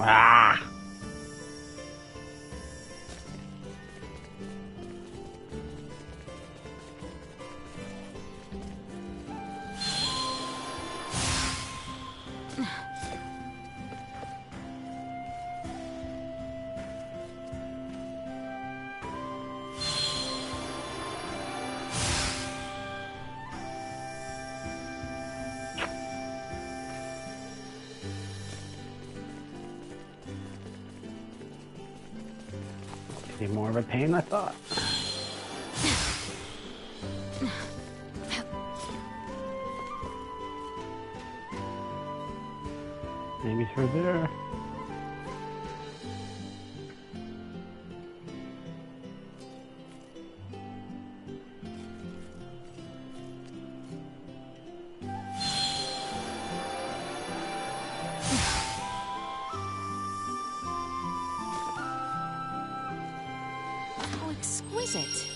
Ah! Be more of a pain than I thought. Maybe through there. How exquisite.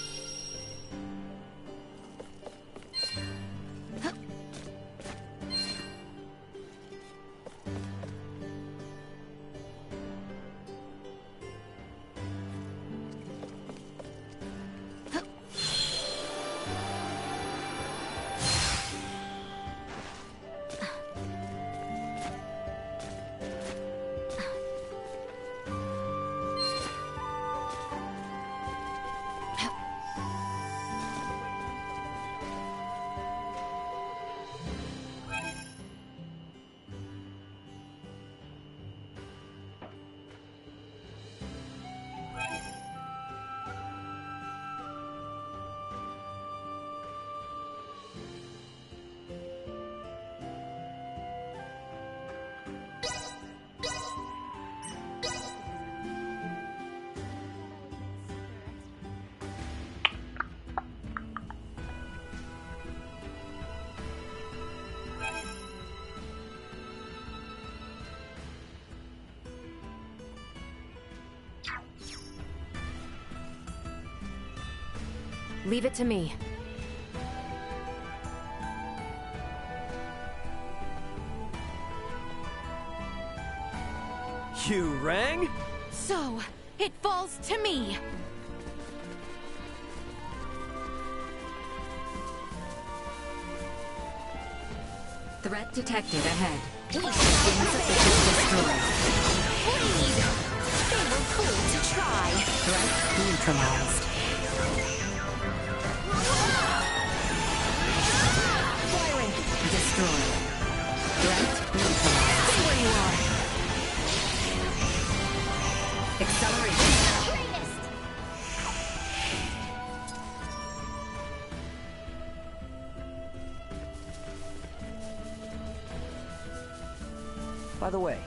Leave it to me. You rang? So, it falls to me. Threat detected ahead. Systems officially destroyed. Bleed! They were cool to try. Threat neutralized. Firing! Destroyed. Threat neutralized. Stay where you are. Acceleration. Greatest! By the way,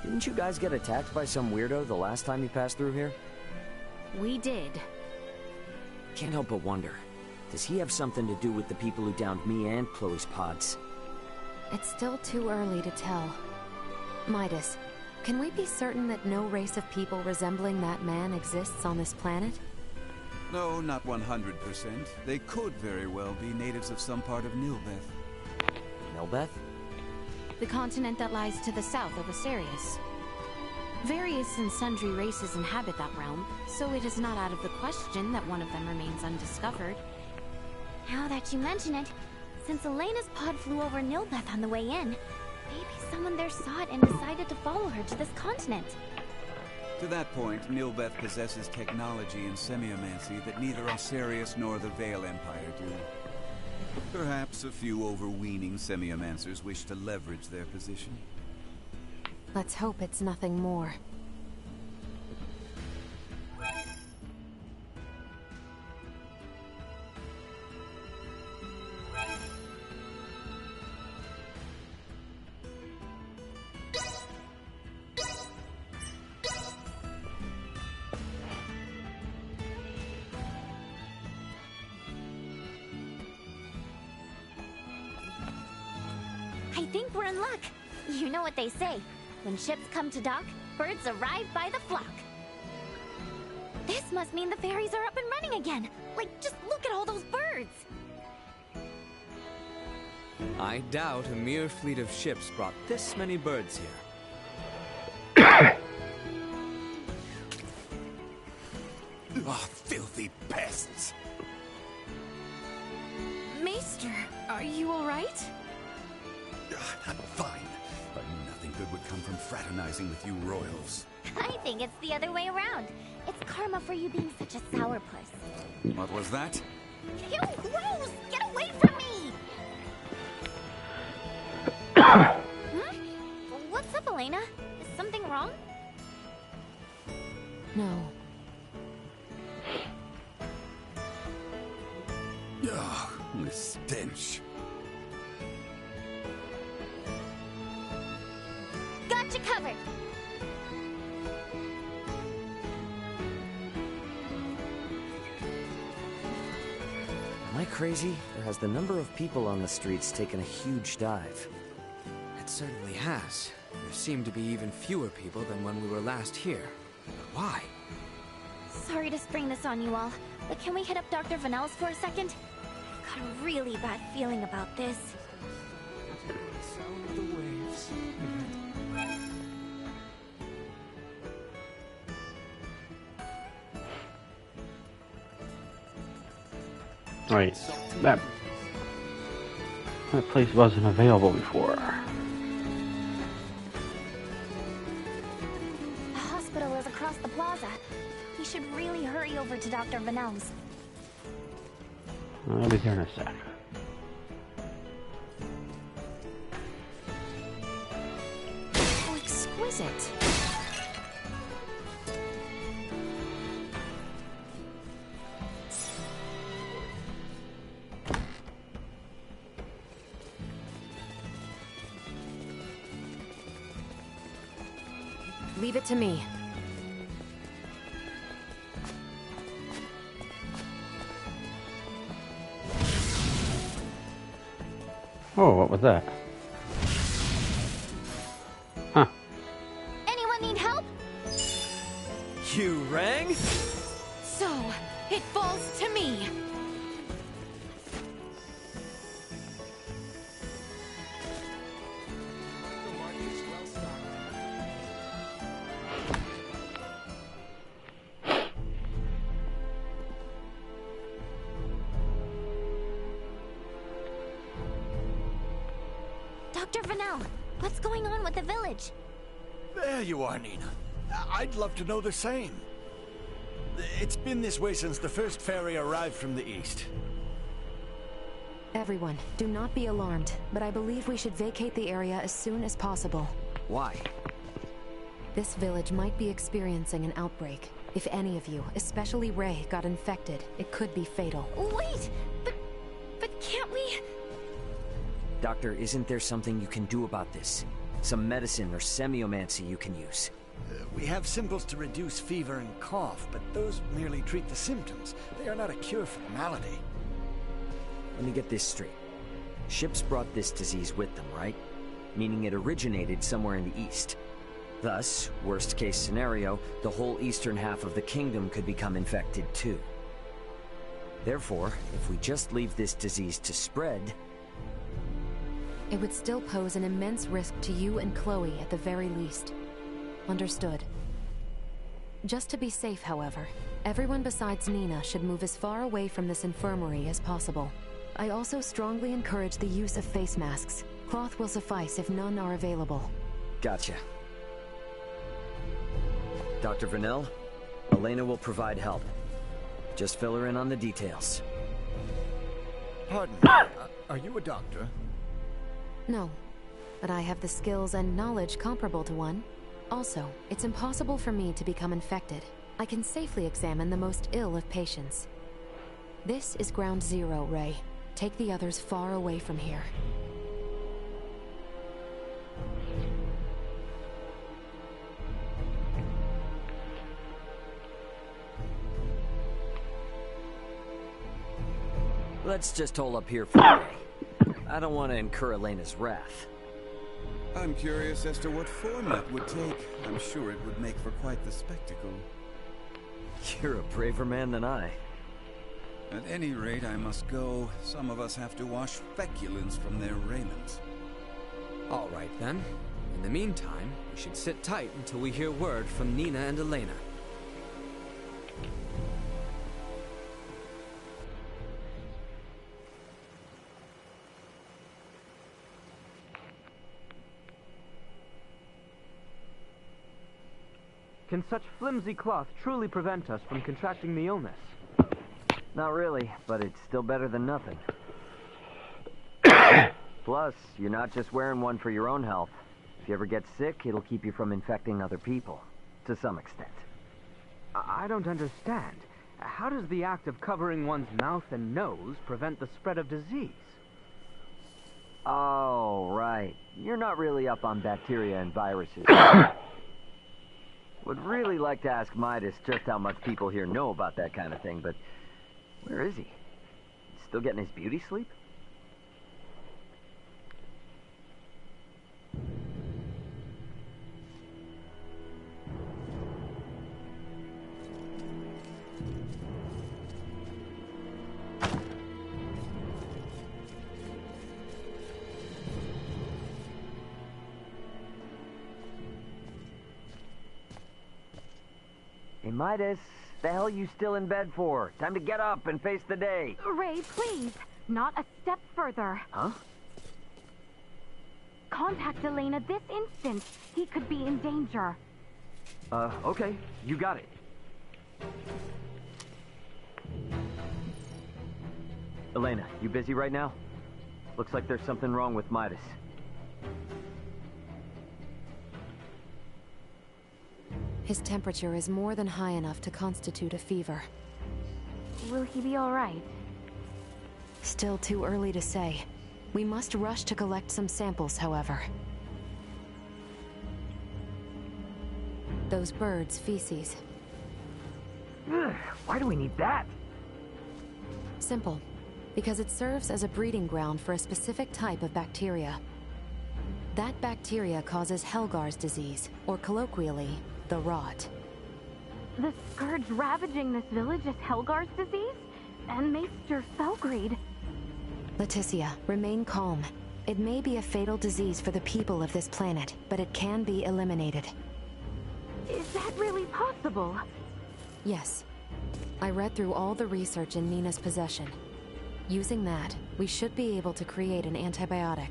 didn't you guys get attacked by some weirdo the last time you passed through here? We did. Can't help but wonder, does he have something to do with the people who downed me and Chloe's pods? It's still too early to tell. Midas, can we be certain that no race of people resembling that man exists on this planet? No, not 100%. They could very well be natives of some part of Nilbeth. Nilbeth? The continent that lies to the south of Asarius. Various and sundry races inhabit that realm, so it is not out of the question that one of them remains undiscovered. Now that you mention it, since Elena's pod flew over Nilbeth on the way in, maybe someone there saw it and decided to follow her to this continent. To that point, Nilbeth possesses technology and semiomancy that neither Asarius nor the Vale Empire do. Perhaps a few overweening semiomancers wish to leverage their position. Let's hope it's nothing more. I think we're in luck. You know what they say. When ships come to dock, birds arrive by the flock. This must mean the ferries are up and running again. Like, just look at all those birds. I doubt a mere fleet of ships brought this many birds here. I'm fine. I knew nothing good would come from fraternizing with you royals. I think it's the other way around. It's karma for you being such a sourpuss. What was that? Ew, gross! Get away from me! What's up, Elena? Is something wrong? No. Ugh, this stench. Gotcha covered! Am I crazy, or has the number of people on the streets taken a huge dive? It certainly has. There seem to be even fewer people than when we were last here. But why? Sorry to spring this on you all, but can we hit up Dr. Vanel's for a second? I've got a really bad feeling about this. Sound of the waves. Right. That place wasn't available before. The hospital is across the plaza. We should really hurry over to Dr. Vanel's. I'll be there in a sec. How exquisite. Leave it to me. Oh, what was that? Huh. Anyone need help? You rang? So, it falls to me. Dr. Vanel, what's going on with the village? There you are, Nina. I'd love to know the same. It's been this way since the first ferry arrived from the east. Everyone, do not be alarmed, but I believe we should vacate the area as soon as possible. Why? This village might be experiencing an outbreak. If any of you, especially Ray, got infected, it could be fatal. Wait, but can't we? Doctor, isn't there something you can do about this? Some medicine or semiomancy you can use? We have symbols to reduce fever and cough, but those merely treat the symptoms. They are not a cure for the malady. Let me get this straight. Ships brought this disease with them, right? Meaning it originated somewhere in the east. Thus, worst case scenario, the whole eastern half of the kingdom could become infected too. Therefore, if we just leave this disease to spread, It would still pose an immense risk to you and Chloe at the very least. Understood. Just to be safe, however, everyone besides Nina should move as far away from this infirmary as possible. I also strongly encourage the use of face masks. Cloth will suffice if none are available. gotcha. Dr. Vanel, Elena will provide help. Just fill her in on the details. Pardon me, are you a doctor? No, but I have the skills and knowledge comparable to one. Also, it's impossible for me to become infected. I can safely examine the most ill of patients. This is Ground Zero, Ray. Take the others far away from here. Let's just hold up here for a day. I don't want to incur Elena's wrath. I'm curious as to what form that would take. I'm sure it would make for quite the spectacle. You're a braver man than I. At any rate, I must go. Some of us have to wash feculence from their raiment. All right, then. In the meantime, we should sit tight until we hear word from Nina and Elena. Can such flimsy cloth truly prevent us from contracting the illness? Not really, but it's still better than nothing. Plus, you're not just wearing one for your own health. If you ever get sick, it'll keep you from infecting other people. To some extent. I don't understand. How does the act of covering one's mouth and nose prevent the spread of disease? Oh, right. You're not really up on bacteria and viruses. Would really like to ask Midas just how much people here know about that kind of thing, but where is he? Still getting his beauty sleep? Hey, Midas, the hell you still in bed for? Time to get up and face the day. Ray, please. Not a step further. Huh? Contact Elena this instant. He could be in danger. Okay. You got it. Elena, you busy right now? Looks like there's something wrong with Midas. His temperature is more than high enough to constitute a fever. Will he be all right? Still too early to say. We must rush to collect some samples, however. Those birds' feces. Ugh, why do we need that? Simple. Because it serves as a breeding ground for a specific type of bacteria. That bacteria causes Helgar's disease, or colloquially, the rot. The scourge ravaging this village is Helgar's disease? And Maester Felgreed. Leticia, remain calm. It may be a fatal disease for the people of this planet, but it can be eliminated. Is that really possible? Yes. I read through all the research in Nina's possession. Using that, we should be able to create an antibiotic.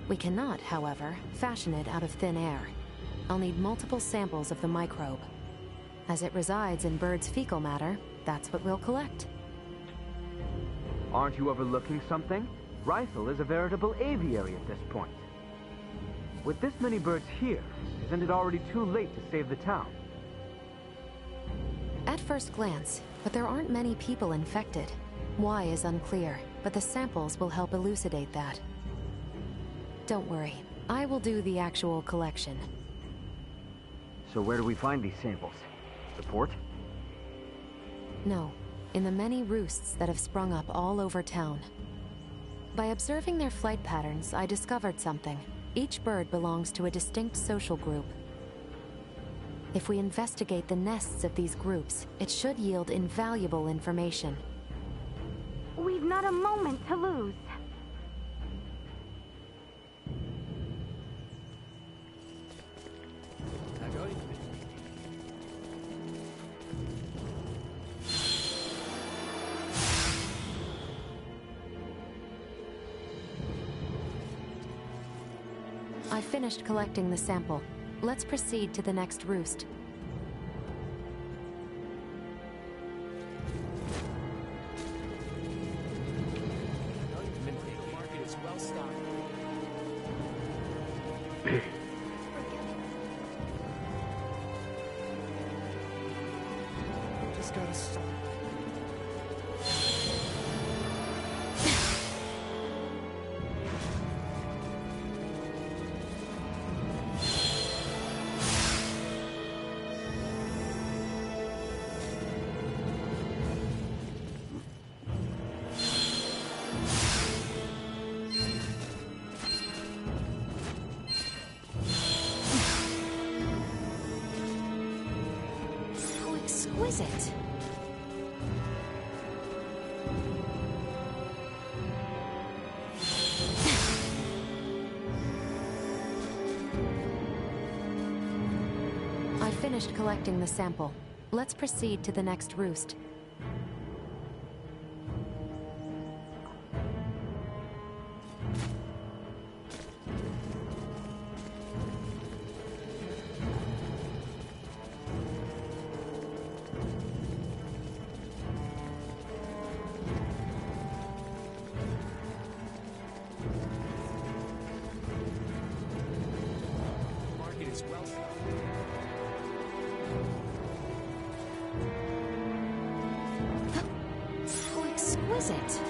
We cannot, however, fashion it out of thin air. I'll need multiple samples of the microbe. As it resides in birds' fecal matter, that's what we'll collect. Aren't you overlooking something? Rifle is a veritable aviary at this point. With this many birds here, isn't it already too late to save the town? At first glance, but there aren't many people infected. Why is unclear, but the samples will help elucidate that. Don't worry, I will do the actual collection. So where do we find these samples? The port? No, in the many roosts that have sprung up all over town. By observing their flight patterns, I discovered something. Each bird belongs to a distinct social group. If we investigate the nests of these groups, it should yield invaluable information. We've not a moment to lose. I finished collecting the sample. Let's proceed to the next roost. Just gotta stop. How exquisite! I finished collecting the sample. Let's proceed to the next roost. is it?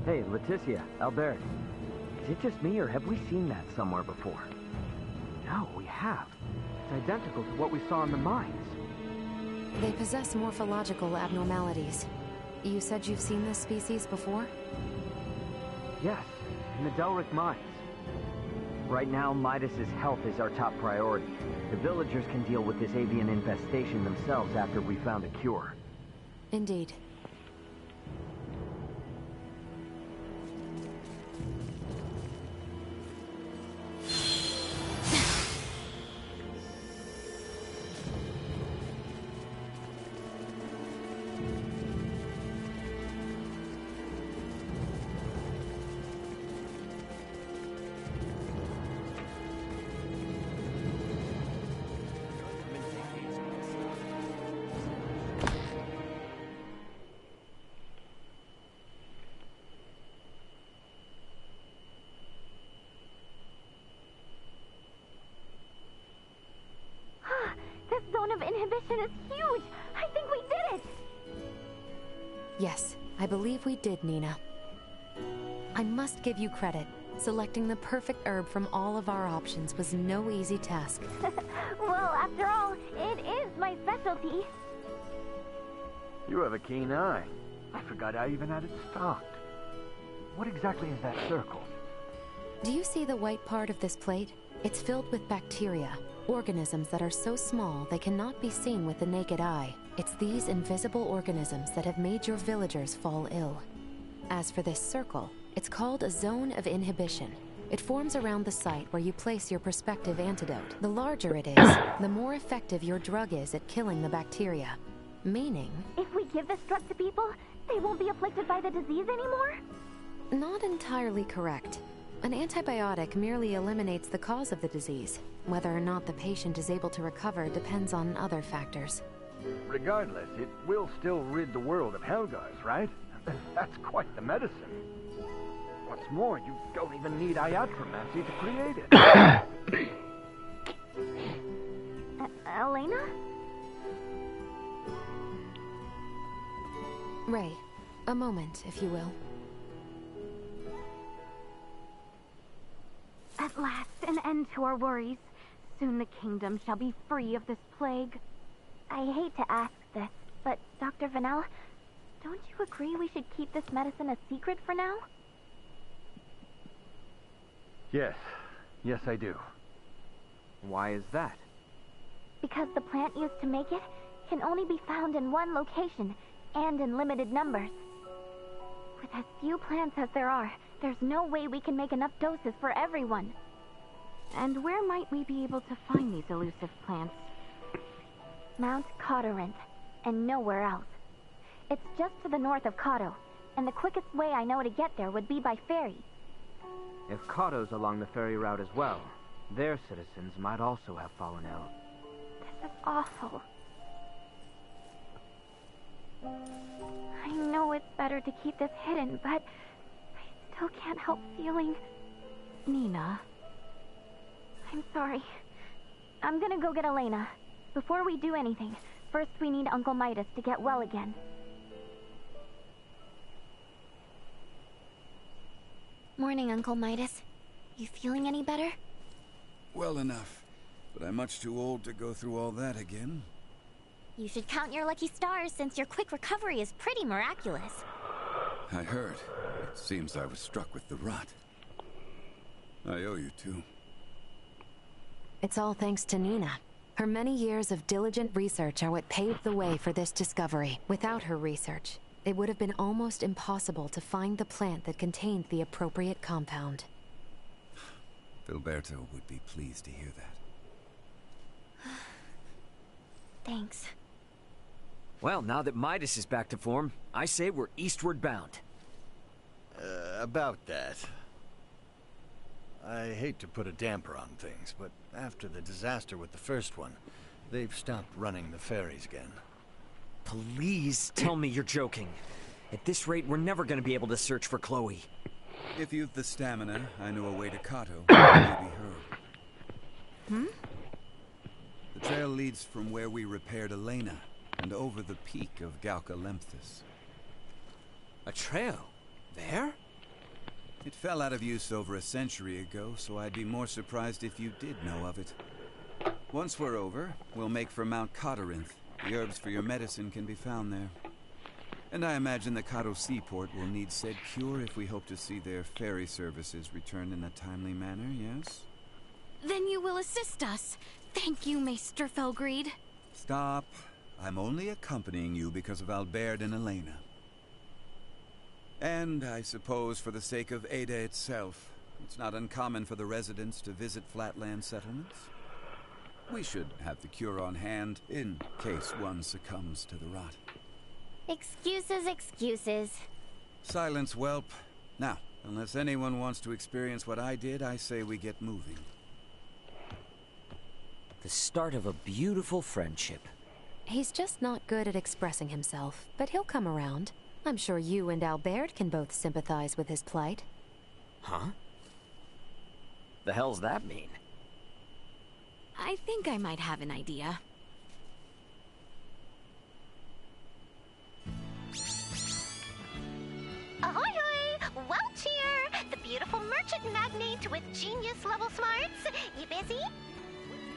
Hey, Leticia, Albert. Is it just me, or have we seen that somewhere before? No, we have. It's identical to what we saw in the mines. They possess morphological abnormalities. You said you've seen this species before? Yes, in the Delric mines. Right now, Midas's health is our top priority. The villagers can deal with this avian infestation themselves after we found a cure. Indeed. This zone of inhibition is huge! I think we did it! Yes, I believe we did, Nina. I must give you credit. Selecting the perfect herb from all of our options was no easy task. Well, after all, it is my specialty. You have a keen eye. I forgot I even had it stocked. What exactly is that circle? Do you see the white part of this plate? It's filled with bacteria, organisms that are so small they cannot be seen with the naked eye. It's these invisible organisms that have made your villagers fall ill. As for this circle, it's called a zone of inhibition. It forms around the site where you place your prospective antidote. The larger it is, the more effective your drug is at killing the bacteria. Meaning... If we give this drug to people, they won't be afflicted by the disease anymore? Not entirely correct. An antibiotic merely eliminates the cause of the disease. Whether or not the patient is able to recover depends on other factors. Regardless, it will still rid the world of Helgars, right? That's quite the medicine. What's more, you don't even need Iadromancy to create it. Elena? Ray, a moment, if you will. At last, an end to our worries. Soon the kingdom shall be free of this plague. I hate to ask this, but Dr. Vanel, don't you agree we should keep this medicine a secret for now? Yes. Yes, I do. Why is that? Because the plant used to make it can only be found in one location, and in limited numbers. With as few plants as there are, there's no way we can make enough doses for everyone. And where might we be able to find these elusive plants? Mount Cottorinth, and nowhere else. It's just to the north of Cotto, and the quickest way I know to get there would be by ferry. If Cotto's along the ferry route as well, their citizens might also have fallen ill. This is awful. I know it's better to keep this hidden, but I still can't help feeling... Nina. I'm sorry. I'm gonna go get Elena. Before we do anything, first we need Uncle Midas to get well again. Morning, Uncle Midas. You feeling any better? Well enough, but I'm much too old to go through all that again. You should count your lucky stars since your quick recovery is pretty miraculous. I heard. It seems I was struck with the rot. I owe you two. It's all thanks to Nina. Her many years of diligent research are what paved the way for this discovery. Without her research, it would have been almost impossible to find the plant that contained the appropriate compound. Filberto would be pleased to hear that. Thanks. Well, now that Midas is back to form, I say we're eastward bound. About that. I hate to put a damper on things, but after the disaster with the first one, they've stopped running the ferries again. Please tell me you're joking. At this rate, we're never gonna be able to search for Chloe. If you've the stamina, I know a way to Kato. Maybe her. The trail leads from where we repaired Elena and over the peak of Galka Lemphis. A trail? There? It fell out of use over a century ago, so I'd be more surprised if you did know of it. Once we're over, we'll make for Mount Cotarinth. The herbs for your medicine can be found there. And I imagine the Kato seaport will need said cure if we hope to see their ferry services return in a timely manner, yes? Then you will assist us. Thank you, Maester Felgreed. Stop. I'm only accompanying you because of Albert and Elena. And I suppose for the sake of Ada itself, it's not uncommon for the residents to visit flatland settlements. We should have the cure on hand in case one succumbs to the rot. Excuses, excuses. Silence, whelp. Now, unless anyone wants to experience what I did, I say we get moving. The start of a beautiful friendship. He's just not good at expressing himself, but he'll come around. I'm sure you and Albert can both sympathize with his plight. Huh? The hell's that mean? I think I might have an idea. Ahoy hoy! Welch here! The beautiful merchant magnate with genius-level smarts. You busy?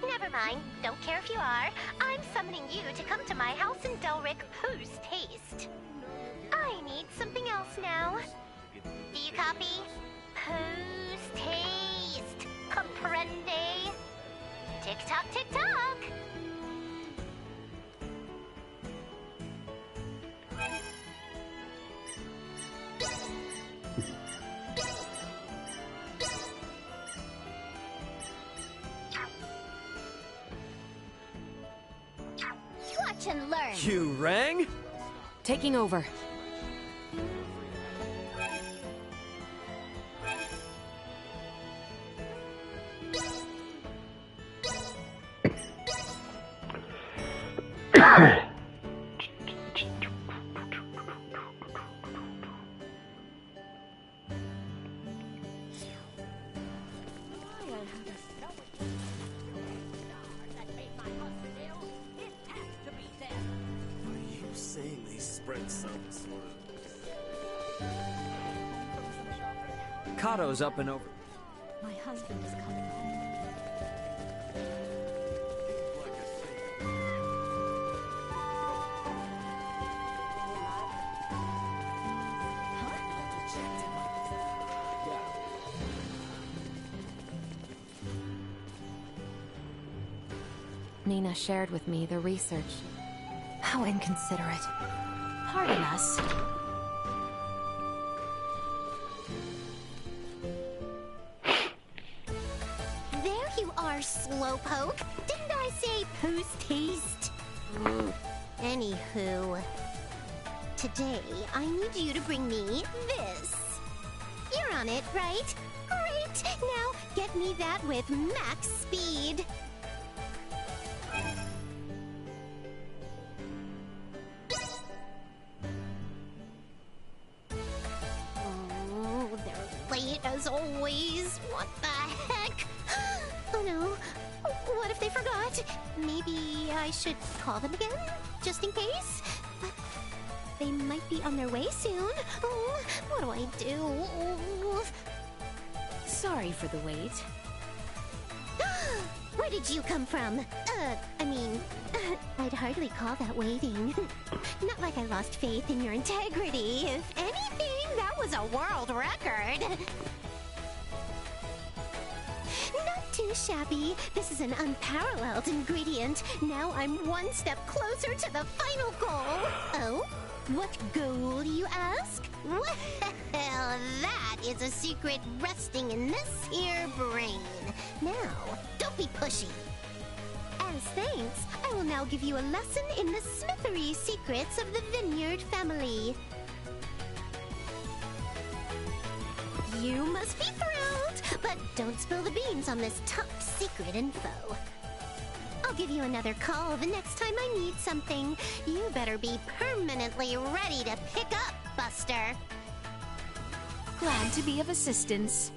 Never mind. Don't care if you are. I'm summoning you to come to my house in Delric post-haste. I need something else now. Do you copy? Post-haste. Comprende? Tick-tock, tick-tock! Watch and learn. You rang? Taking over. Kato's up and over. My husband is coming home. Nina shared with me the research. How inconsiderate. Pardon us. There you are, slowpoke. Didn't I say post-haste? Anywho. Today, I need you to bring me this. You're on it, right? Great! Now, get me that with max speed. Oh, they're late as always. What the heck? Oh no. What if they forgot? Maybe I should call them again, just in case? But they might be on their way soon. Oh, what do I do? Sorry for the wait. Where did you come from? I'd hardly call that waiting. Not like I lost faith in your integrity. If anything, that was a world record. Not too shabby. This is an unparalleled ingredient. Now I'm one step closer to the final goal. Oh? What goal, you ask? Well, that is a secret resting in this here brain. Now, don't be pushy. As thanks, I will now give you a lesson in the smithery secrets of the Vineyard family. You must be thrilled, but don't spill the beans on this top secret info. I'll give you another call the next time I need something. You better be permanently ready to pick up, Buster. Glad to be of assistance.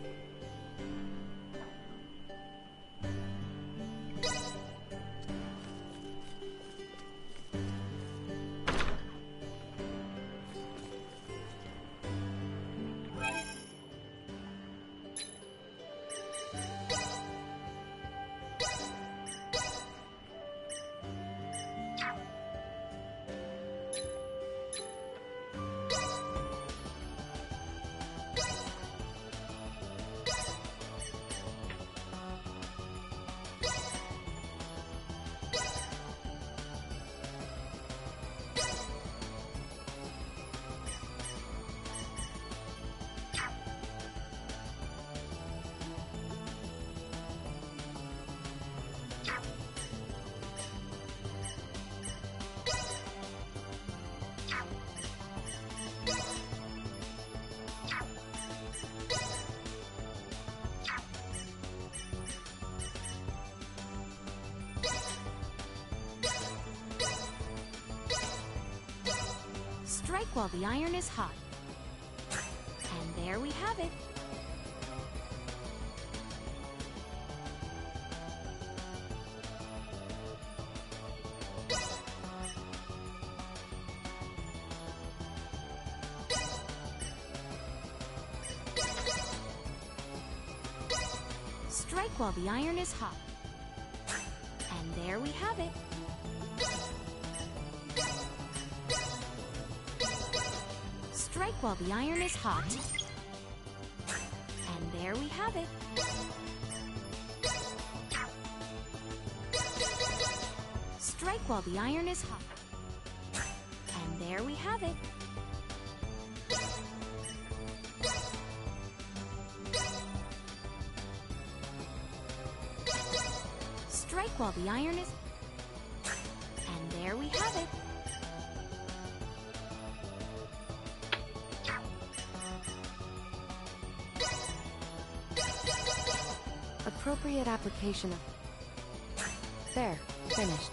Strike while the iron is hot. And there we have it. Strike while the iron is hot. And there we have it. Strike while the iron is hot. And there we have it. Strike while the iron is hot. And there we have it. Strike while the iron is... And there we have it. Appropriate application of... There, finished.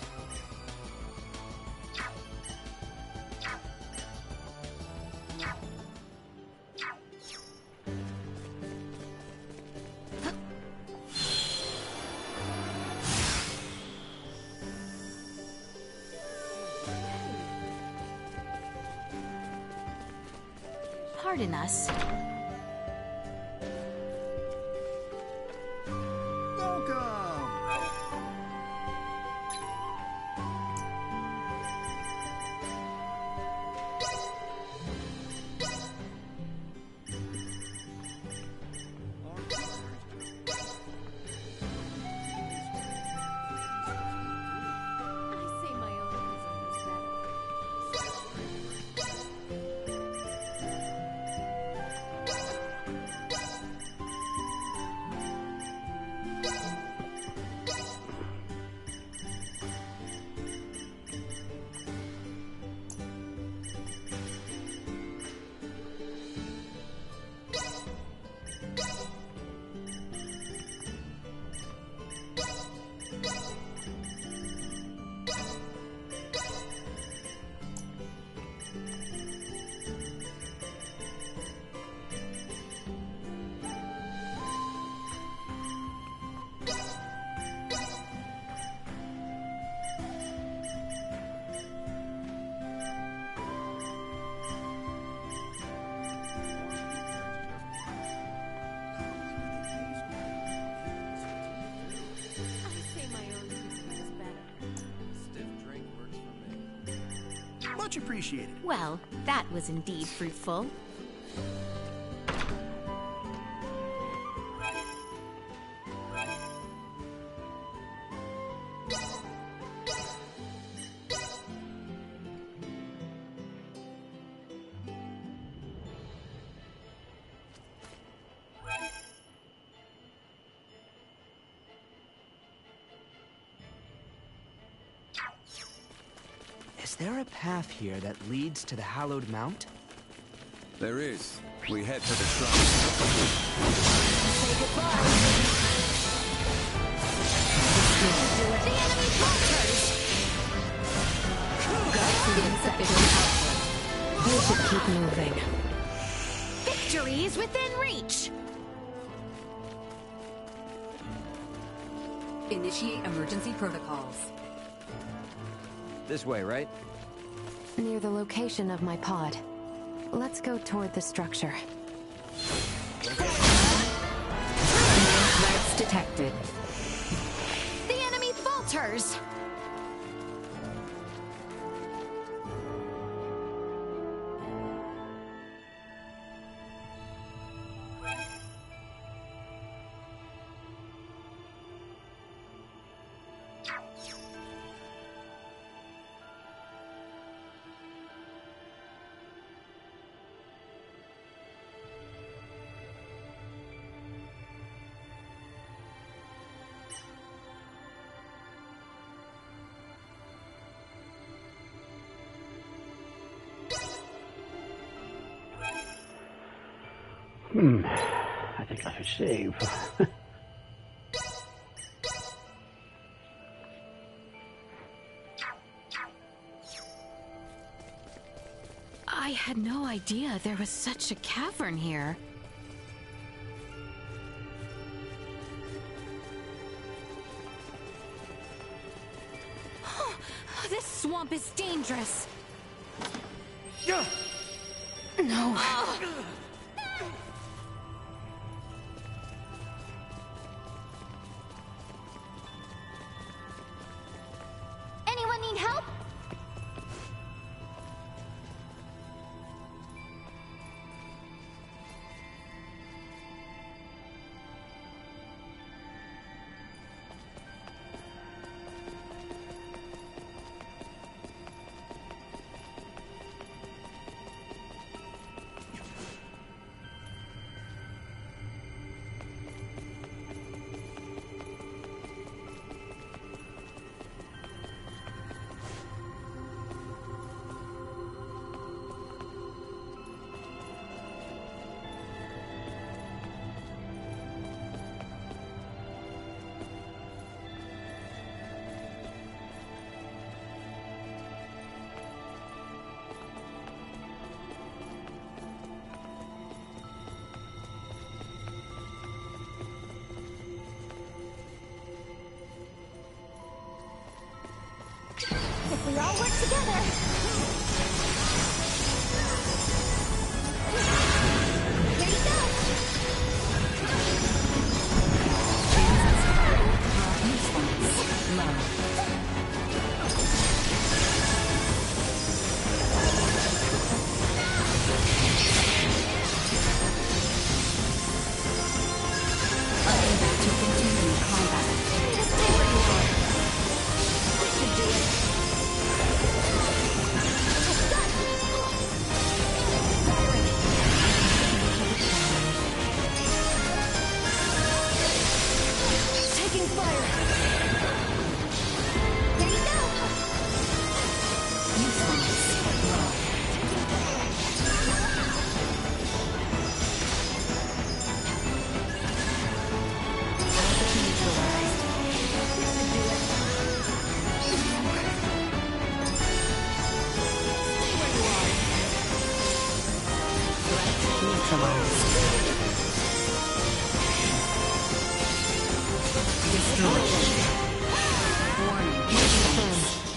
Pardon us. Much appreciated. Well, that was indeed fruitful. Is there a path here that leads to the Hallowed Mount? There is. We head to the shrine. Say goodbye. The enemy falters! Insufficient output. We should keep moving. Victory is within reach! Initiate emergency protocols. This way, right? Near the location of my pod. Let's go toward the structure. Threats detected. The enemy falters! I think I should save. I had no idea there was such a cavern here. This swamp is dangerous. No. Anyone need help? If we all work together. Here you go. To continue combat. Just stay where you are. We should do it. Taking fire. Here you go.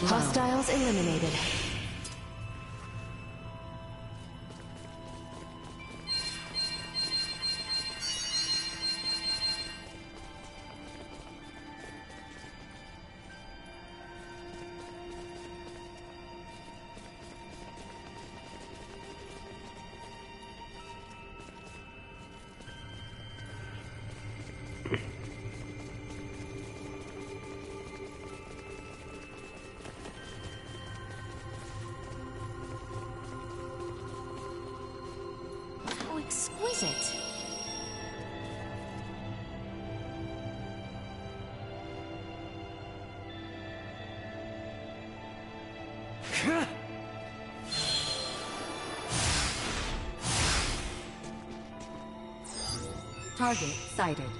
Hostiles eliminated. How exquisite. Target sighted.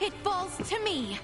It falls to me!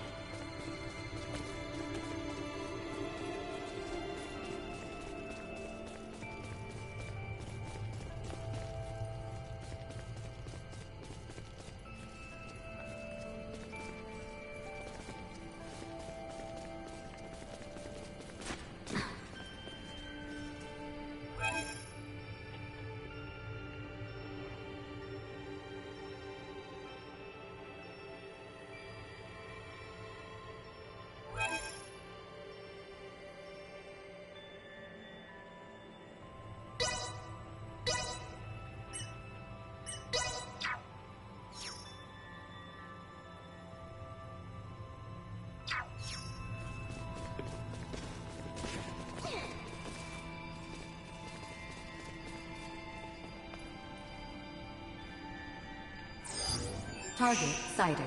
Target sighted.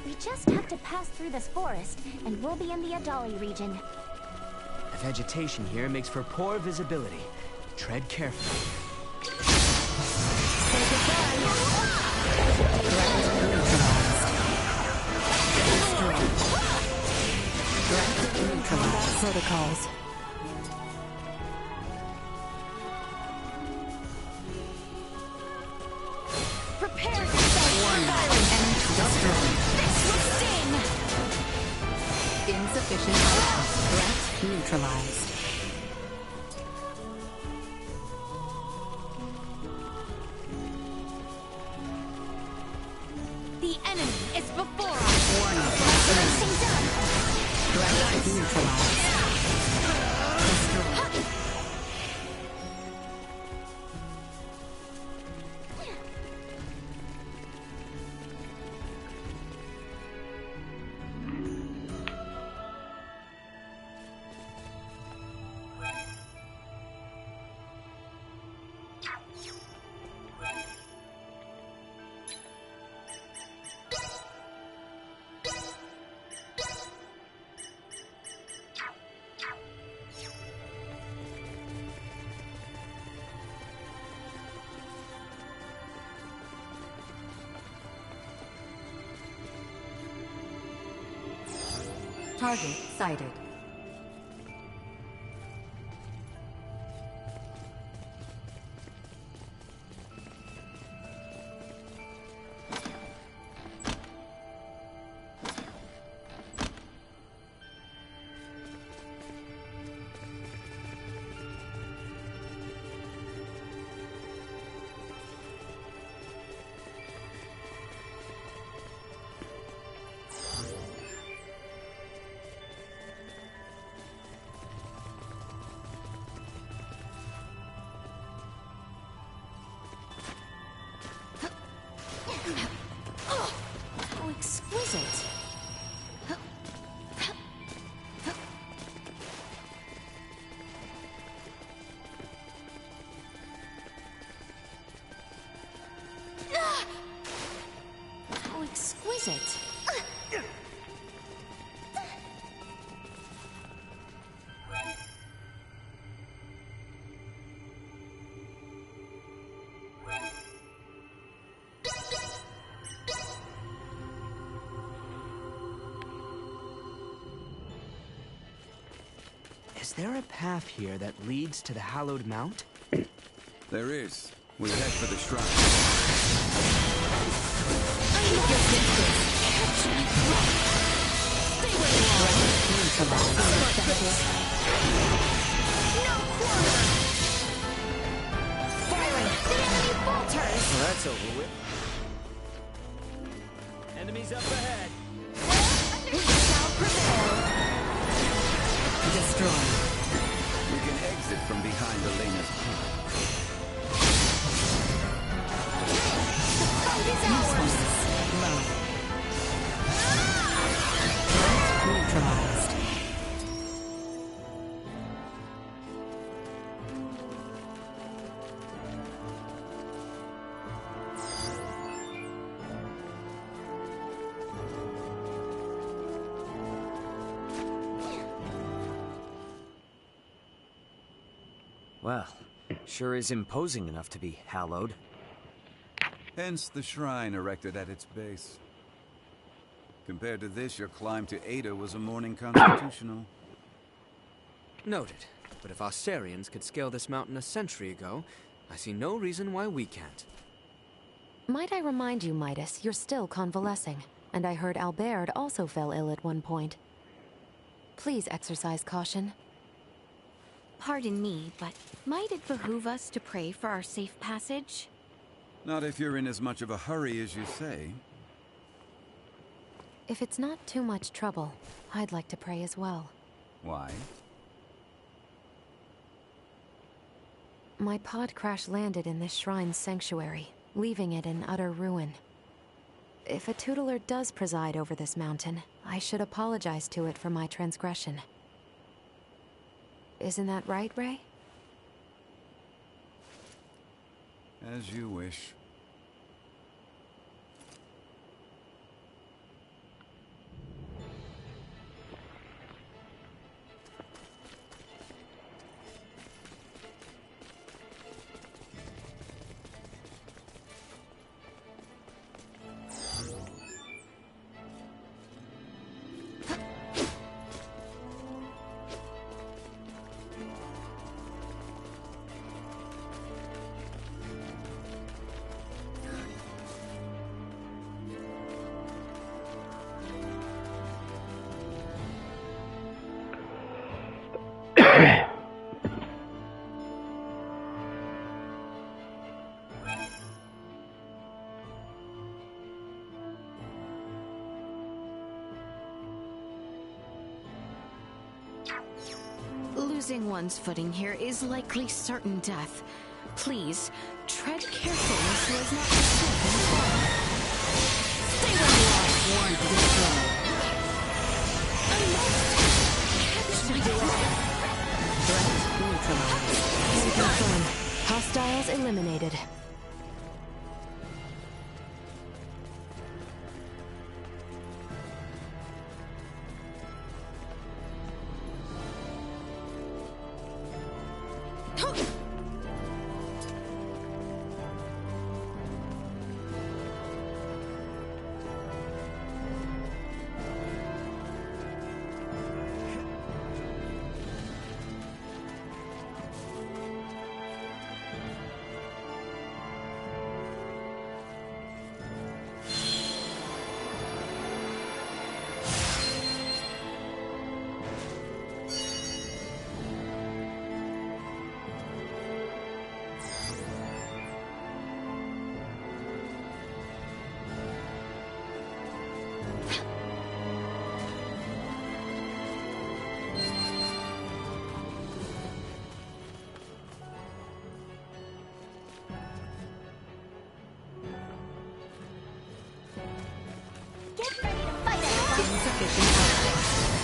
We just have to pass through this forest, and we'll be in the Adali region. The vegetation here makes for poor visibility. Tread carefully. Say goodbye! Threat neutralized. Protocols. Prepare yourself for violence! This will sting! Insufficient output. Threat neutralized. The enemy is before us! Warning. Everything done! Threat neutralized. Destroy. Target sighted. How exquisite! How exquisite! Is there a path here that leads to the Hallowed Mount? There is. We head for the shrine. Keep your distance! Catch me! Stay where you are! No quarter! Fire! The enemy falters! Well, that's over with. Enemies up ahead. We shall prevail! Destroy. We can exit from behind Elena's pond. Fight is ours! Low. Threat neutralized. Well, sure is imposing enough to be hallowed. Hence the shrine erected at its base. Compared to this, your climb to Ada was a morning constitutional. Noted. But if Osarians could scale this mountain a century ago, I see no reason why we can't. Might I remind you, Midas, you're still convalescing, and I heard Albert also fell ill at one point. Please exercise caution. Pardon me, but might it behoove us to pray for our safe passage? Not if you're in as much of a hurry as you say. If it's not too much trouble, I'd like to pray as well. Why? My pod crash landed in this shrine's sanctuary, leaving it in utter ruin. If a tutelar does preside over this mountain, I should apologize to it for my transgression. Isn't that right, Ray? As you wish. Losing one's footing here is likely certain death. Please, tread carefully so as not to slip and fall. Stay where you are, one control. Catch my Threat neutralized. Can confirm. Hostiles eliminated.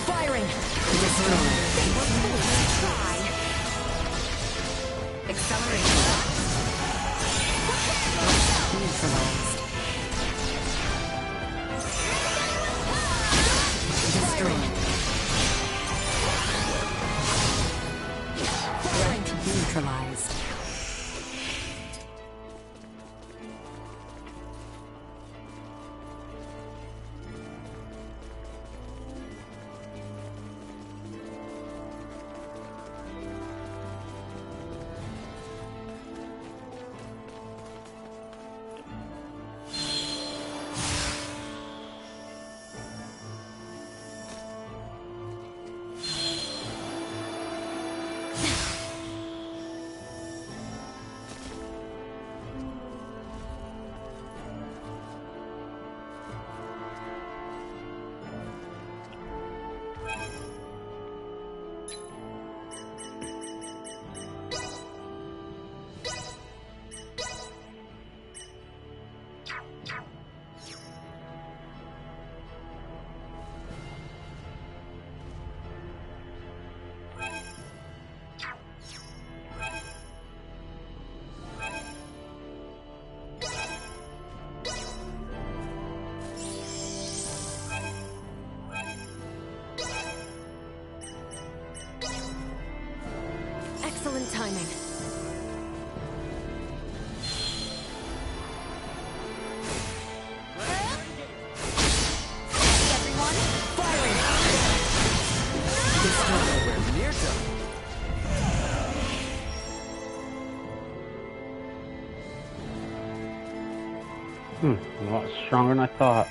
Firing! Acceleration. Neutralized. Destroyed. Threat neutralized. Excellent timing. A lot stronger than I thought.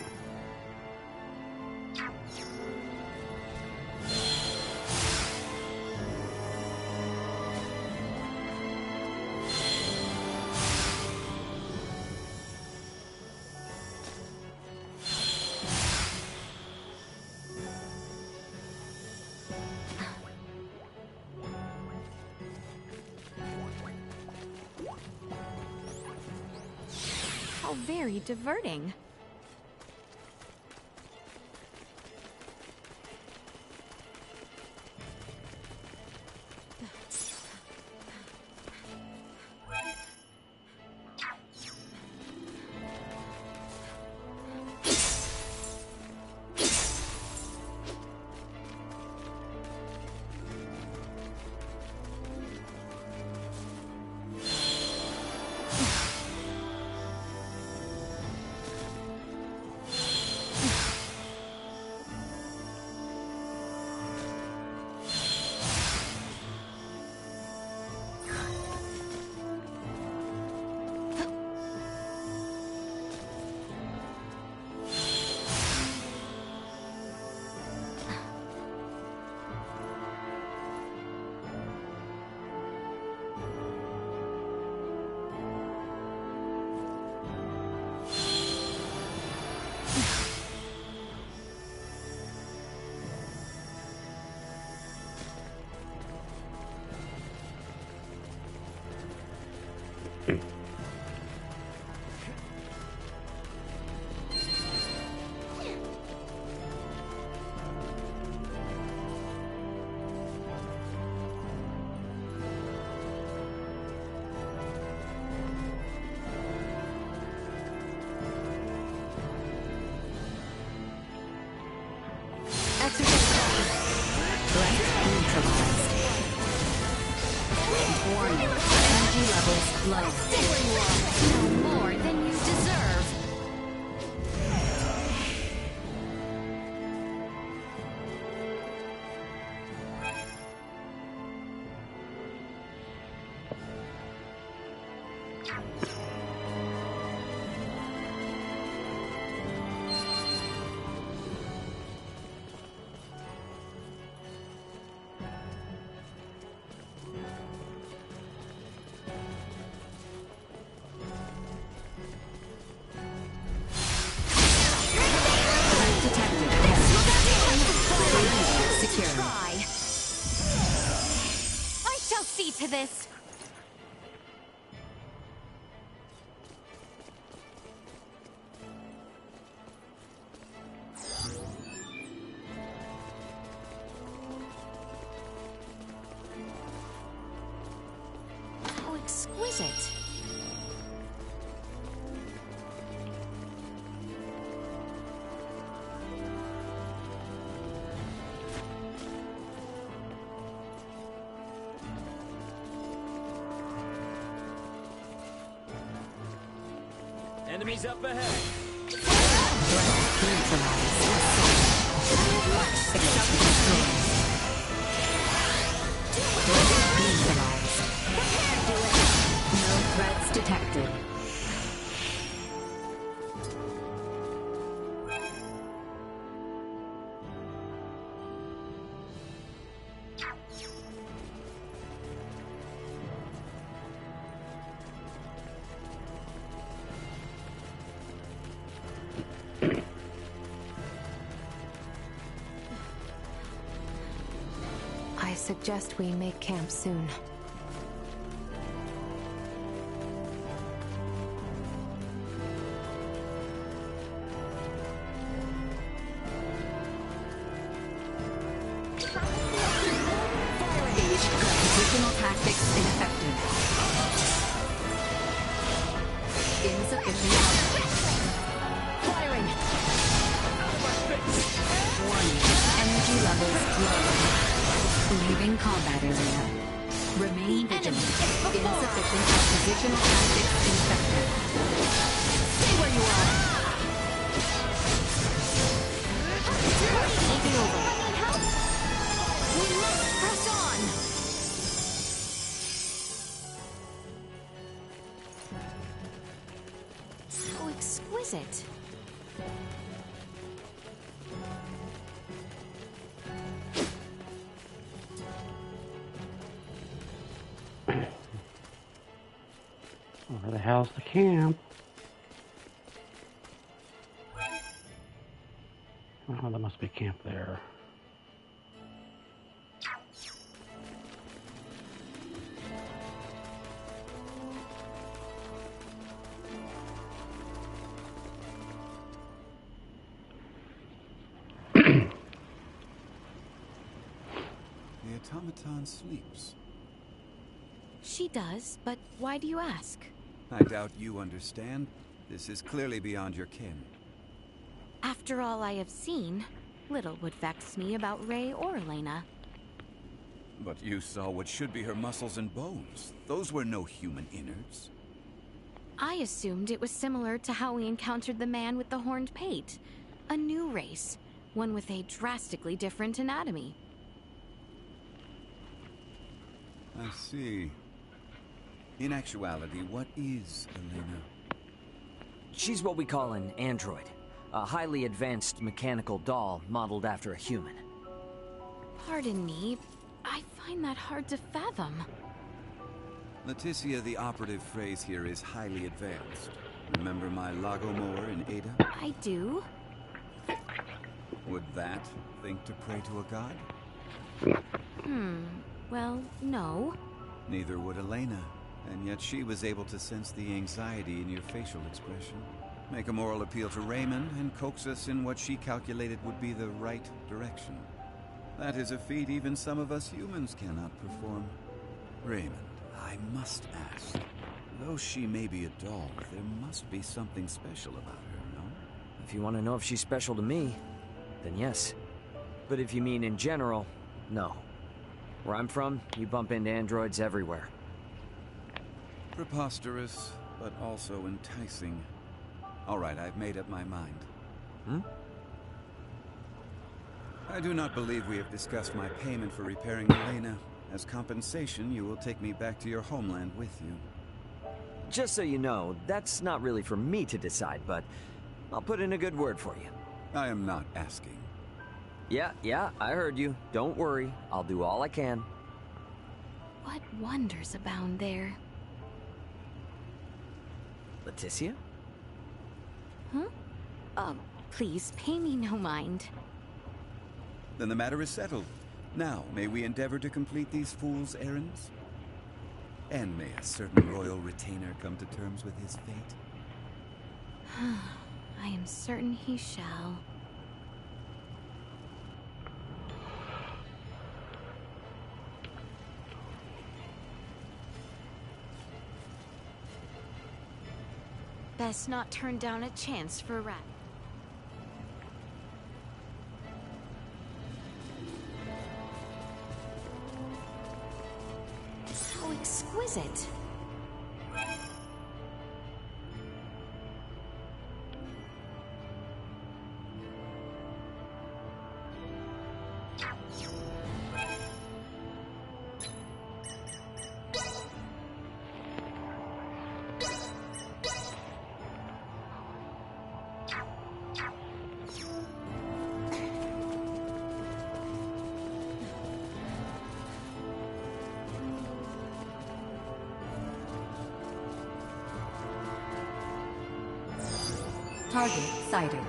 How very diverting. To this. How exquisite. Enemies up ahead. No threats detected. I suggest we make camp soon. Positional tactics ineffective. Insufficient. Firing. Warning. Energy levels low. Leaving combat area. Remain vigilant. Insufficient positional tactics ineffective. Stay where you are. Taking over. Need help? We must press on. So exquisite. Where the hell's the camp? Oh, there must be a camp there. The automaton sleeps. She does, but why do you ask? I doubt you understand. This is clearly beyond your ken. After all I have seen, little would vex me about Ray or Elena. But you saw what should be her muscles and bones. Those were no human innards. I assumed it was similar to how we encountered the man with the horned pate. A new race, one with a drastically different anatomy. I see. In actuality, what is Elena? She's what we call an android. A highly advanced mechanical doll modeled after a human. Pardon me, I find that hard to fathom. Leticia, the operative phrase here is highly advanced. Remember my Lagomore in Ada? I do. Would that think to pray to a god? Well, no. Neither would Elena, and yet she was able to sense the anxiety in your facial expression, make a moral appeal to Raymond, and coax us in what she calculated would be the right direction. That is a feat even some of us humans cannot perform. Raymond, I must ask, though she may be a doll, there must be something special about her, no? If you want to know if she's special to me, then yes. But if you mean in general, no. Where I'm from, you bump into androids everywhere. Preposterous, but also enticing. All right, I've made up my mind. I do not believe we have discussed my payment for repairing Elena. As compensation, you will take me back to your homeland with you. Just so you know, that's not really for me to decide, but I'll put in a good word for you. I am not asking. Yeah, I heard you. Don't worry, I'll do all I can. What wonders abound there? Leticia? Please, pay me no mind. Then the matter is settled. Now, may we endeavor to complete these fool's errands? And may a certain royal retainer come to terms with his fate? I am certain he shall. Best not turn down a chance for a rat. How exquisite! Target sighted.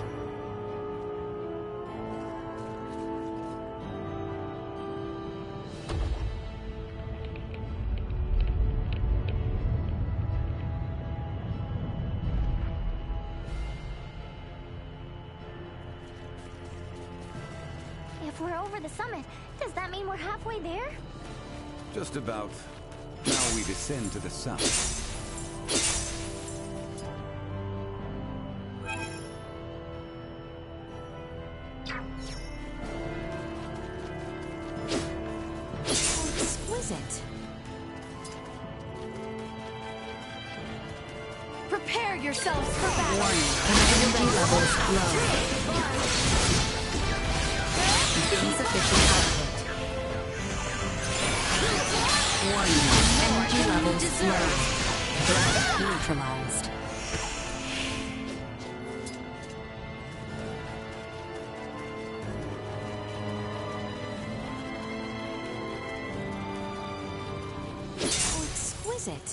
If we're over the summit, does that mean we're halfway there? Just about. Now we descend to the south. Prepare yourselves for battle! Warning, energy levels low. Insufficient output. Warning, energy levels low. Threat neutralized. How exquisite!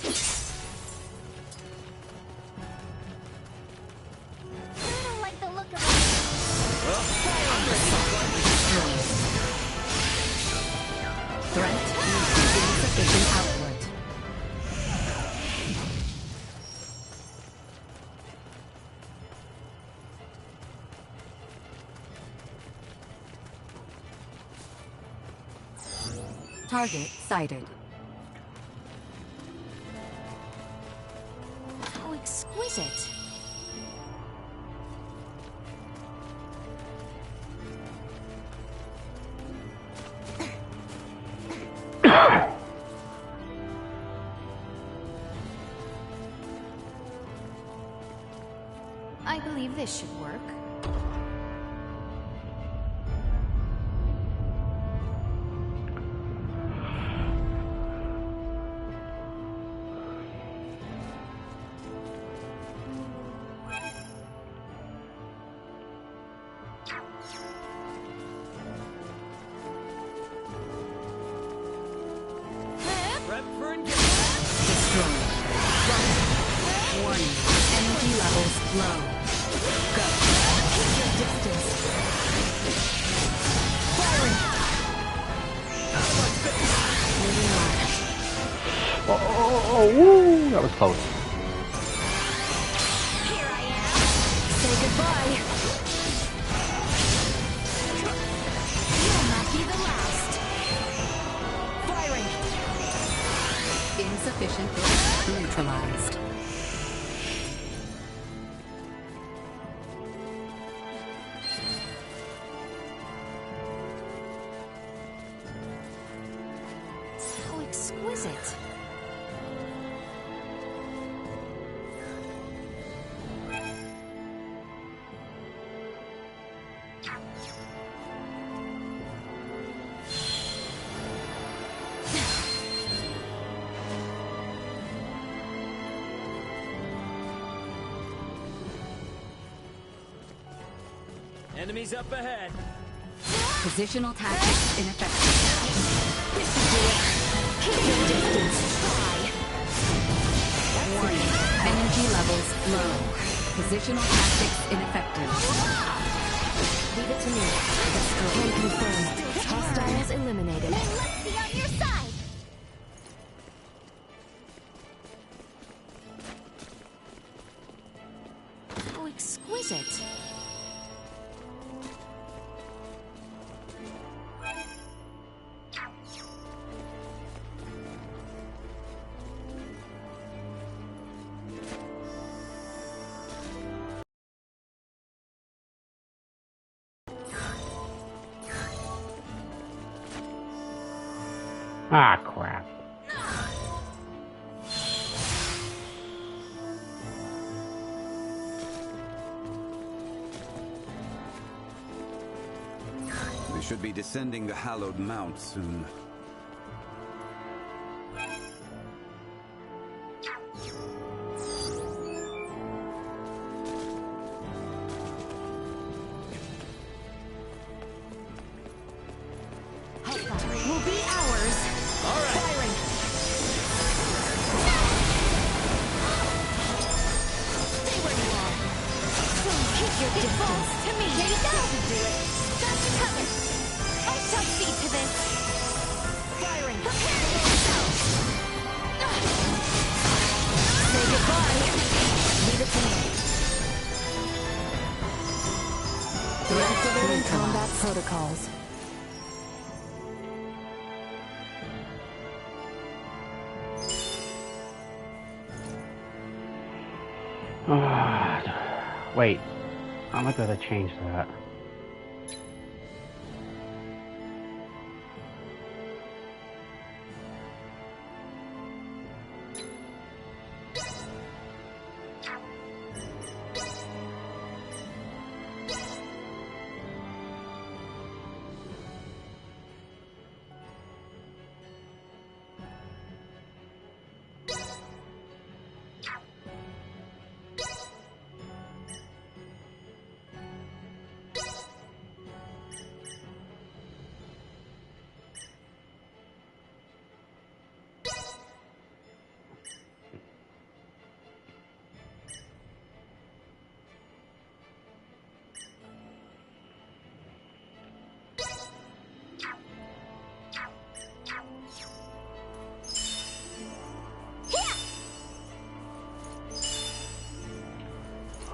Target sighted. How exquisite. I believe this should work. Prep for engagement. Destroy. Warning. Energy levels low. Go. Keep your distance. Firing. Moving on. Oh, woo, that was close. Here I am. Say goodbye. You'll not be the last. Firing. Insufficient. Neutralized. How exquisite. Enemies up ahead. Positional tactics ineffective. This should do it. Keep your distance. Try. Warning. Energy levels low. Positional tactics ineffective. Leave it to me. Destroy. Confirmed. Hostiles eliminated. Then let's be on your side. How exquisite. Ah, crap. We should be descending the hallowed mount soon. Will be ours. All right. Firing. Stay where you are. Keep your distance. To me. Here you go. To do it. Got you covered. I shall see to this. Firing. Prepare yourself. Say goodbye. Leave it to me. Reactivating combat protocols. Wait, I'm not gonna change that.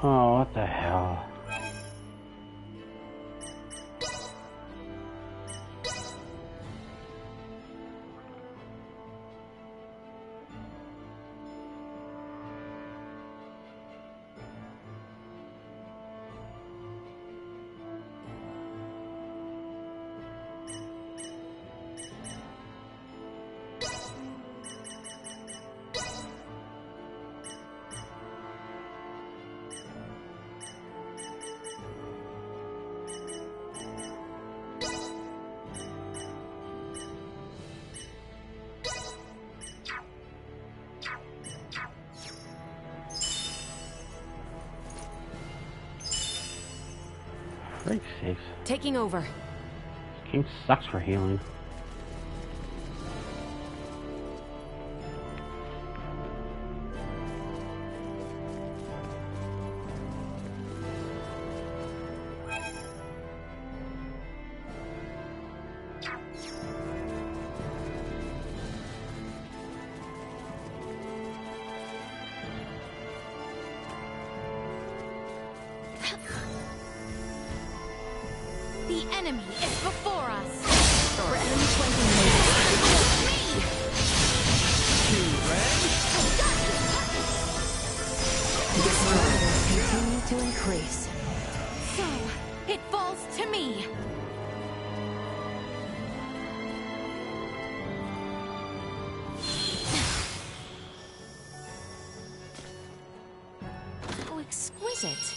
Oh, what the hell? Great sakes. Taking over. This game sucks for healing. The enemy is before us. For enemy flanking this number will continue to increase. So, it falls to me. How exquisite.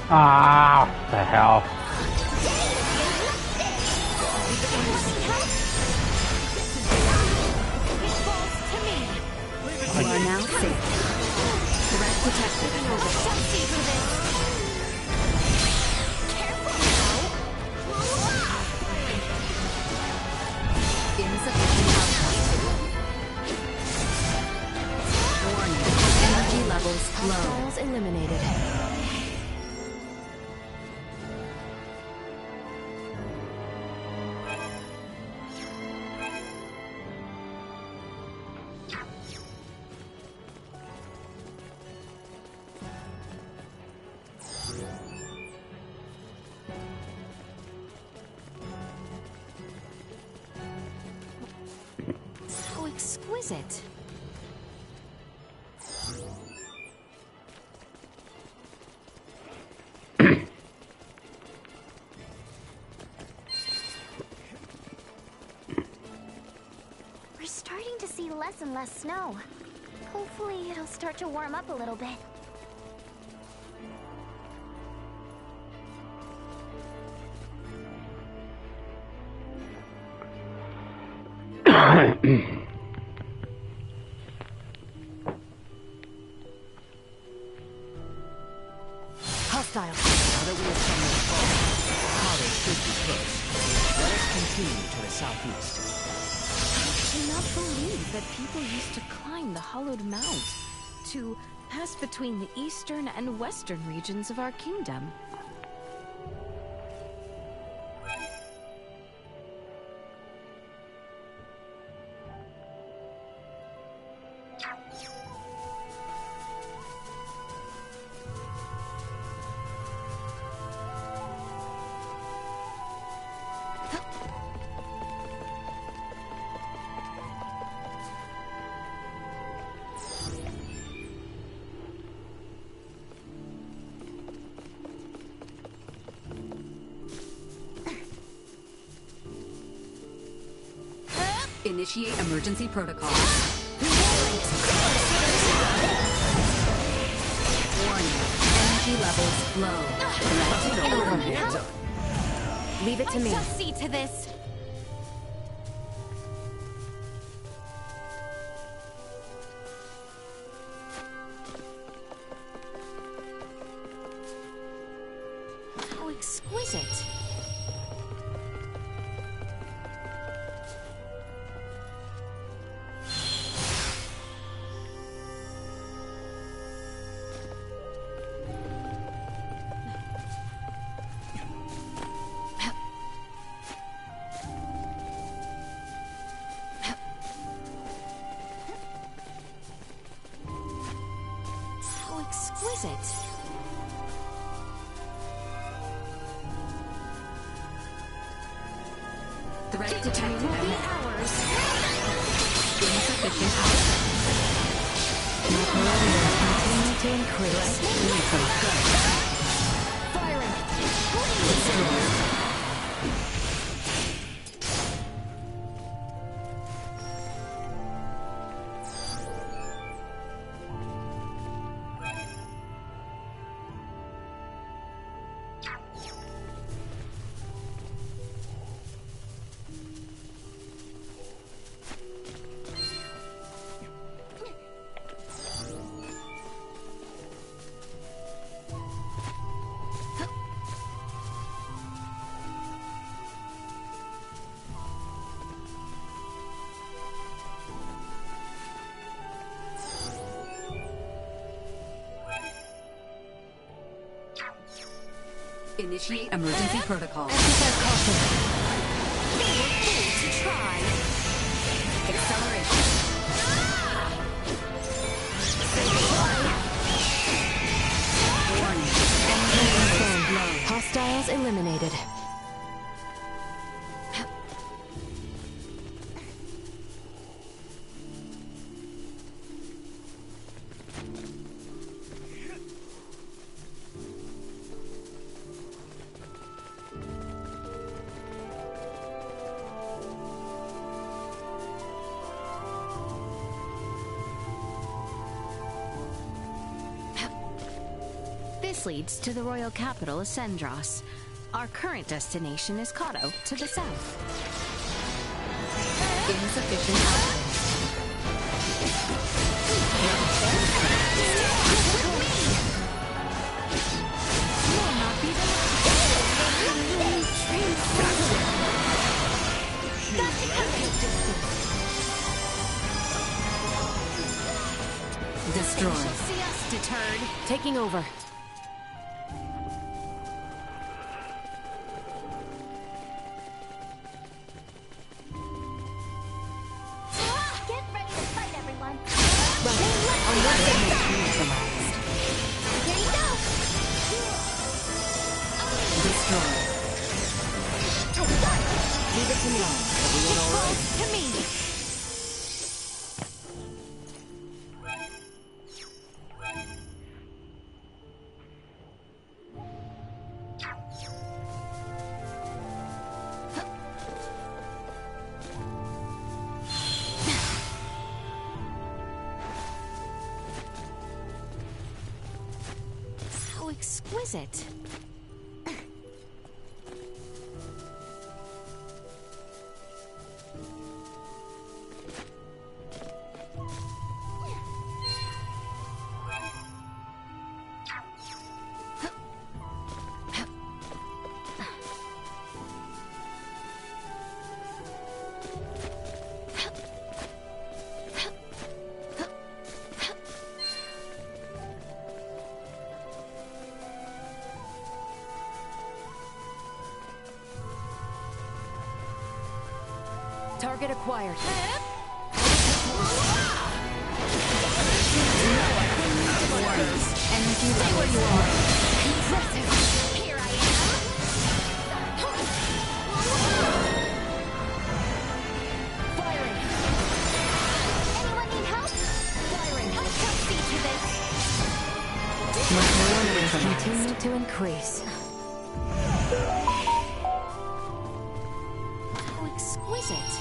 Ah, what the hell? now safe. Threat detected. Insufficient output. Warning. Energy levels low. Hostiles eliminated. So exquisite. We're starting to see less and less snow. Hopefully it'll start to warm up a little bit. Hostile. Now that we have come this far, Kado should be close. Let us continue to the southeast. I cannot believe that people used to climb the Hollowed Mount to pass between the eastern and western regions of our kingdom. Initiate emergency protocol. Warning. Energy levels low. Hands up. Leave it to me. Just see to this. How exquisite. How exquisite. Threat detected. Will be ours. Insufficient output. Material continue to increase. Firing. Destroy. Initiate emergency protocol. Exercise caution. They were fools to try. Acceleration. Warning. Energy levels low. Hostiles eliminated. This leads to the royal capital, Ascendros. Our current destination is Kado, to the south. Insufficient output. Destroy. See us deterred. Taking over. Get ready to fight, everyone. Here you go. Destroy. Leave it to me. Everyone all right? To me. How exquisite. Target acquired. And you Stay where you are. Impressive. Here I am. Firing. Anyone need help? Firing. I'll come see to this. My neutralized. Continue to increase. How exquisite.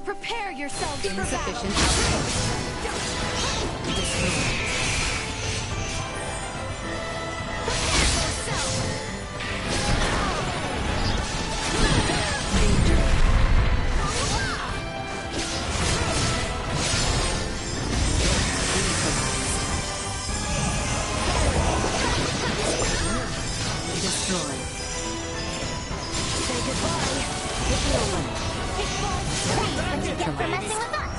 Prepare yourselves for battle. Insufficient output. Destroy. Destroy. Say goodbye. Taking over. Get for messing with us.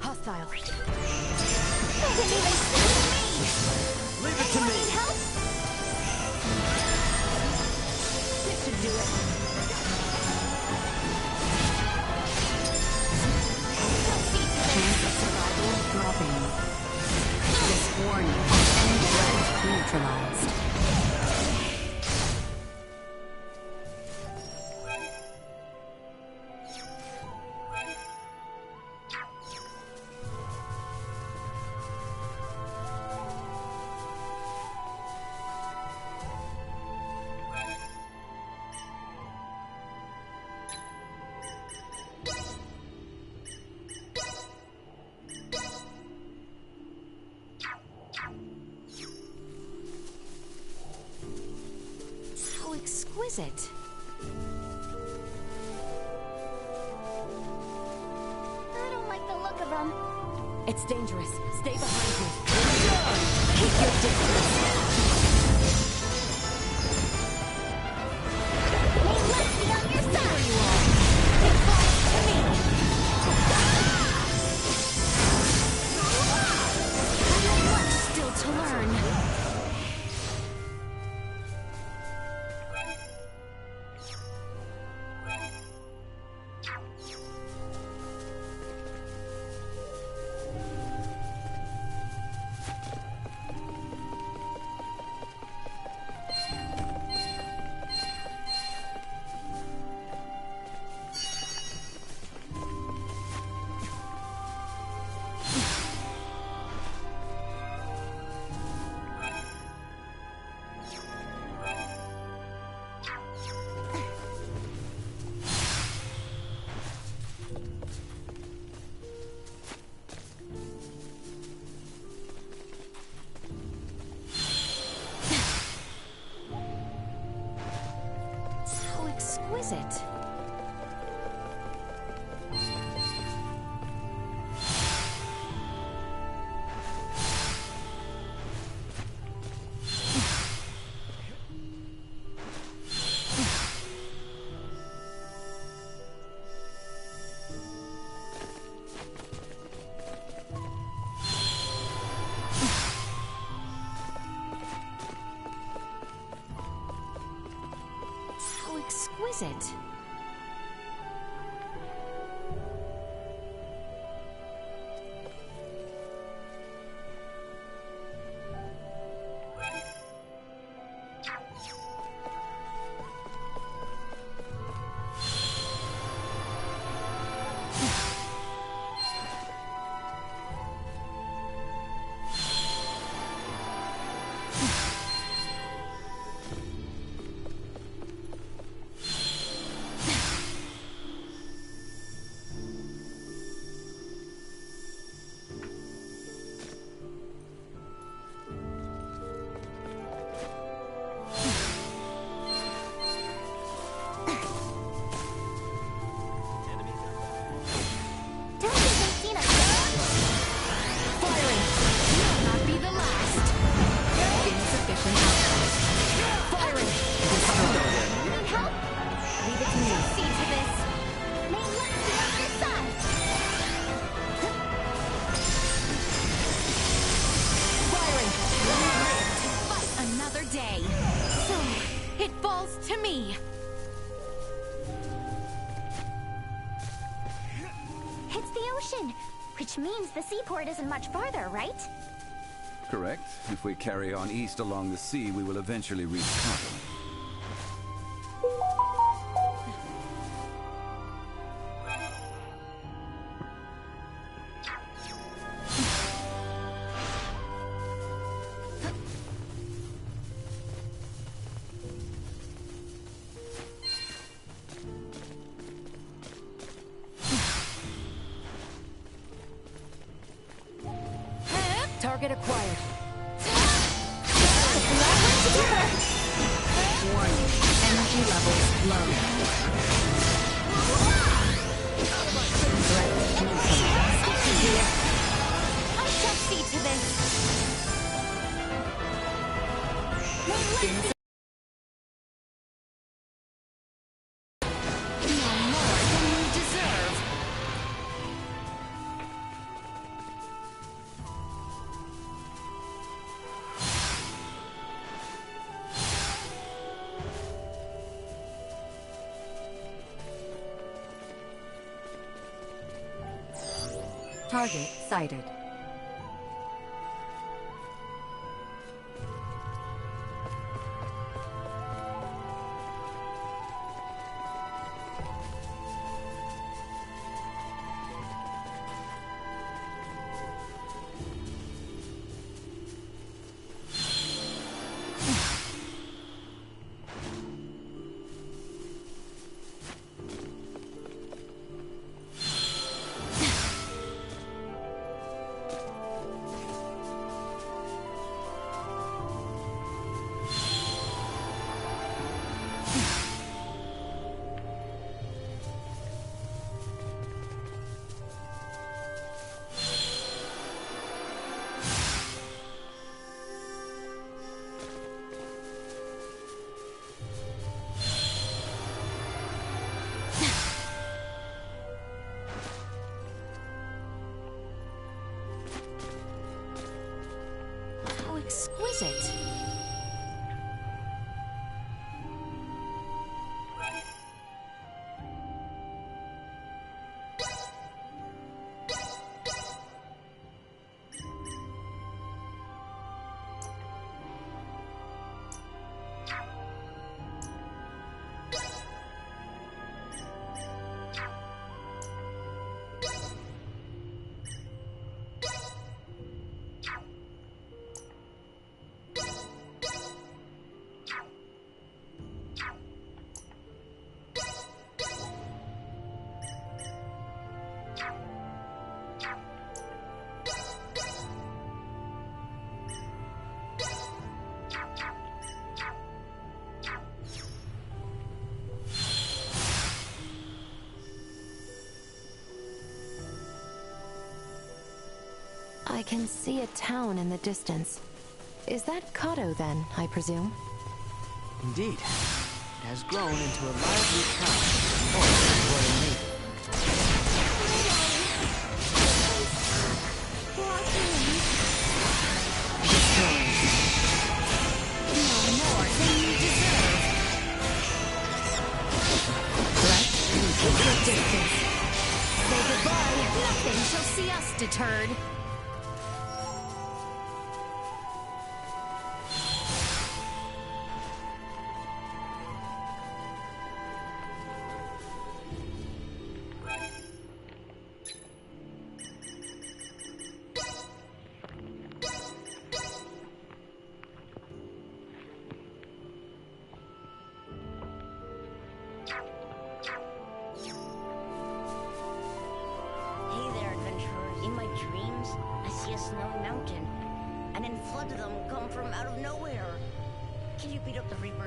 Hostile. They didn't even see me. Leave it to me. Need help? This should do it. Chance of survival dropping. This warning. Enemy threat neutralized. How exquisite. I don't like the look of them. It's dangerous. Stay behind me. Keep your distance. May left be on your side. It falls to me. I have much still to learn. exquisite. So exquisite. It's the ocean, which means the seaport isn't much farther, right? Correct. If we carry on east along the sea, we will eventually reach Kanto. Target acquired. Warning. Energy levels low. Threat neutralized. I shall see to this. No more than you deserve. Target sighted. I can see a town in the distance. Is that Kato then, I presume? Indeed. It has grown into a lively town, full of royal navy. Say goodbye. Nothing shall see us deterred.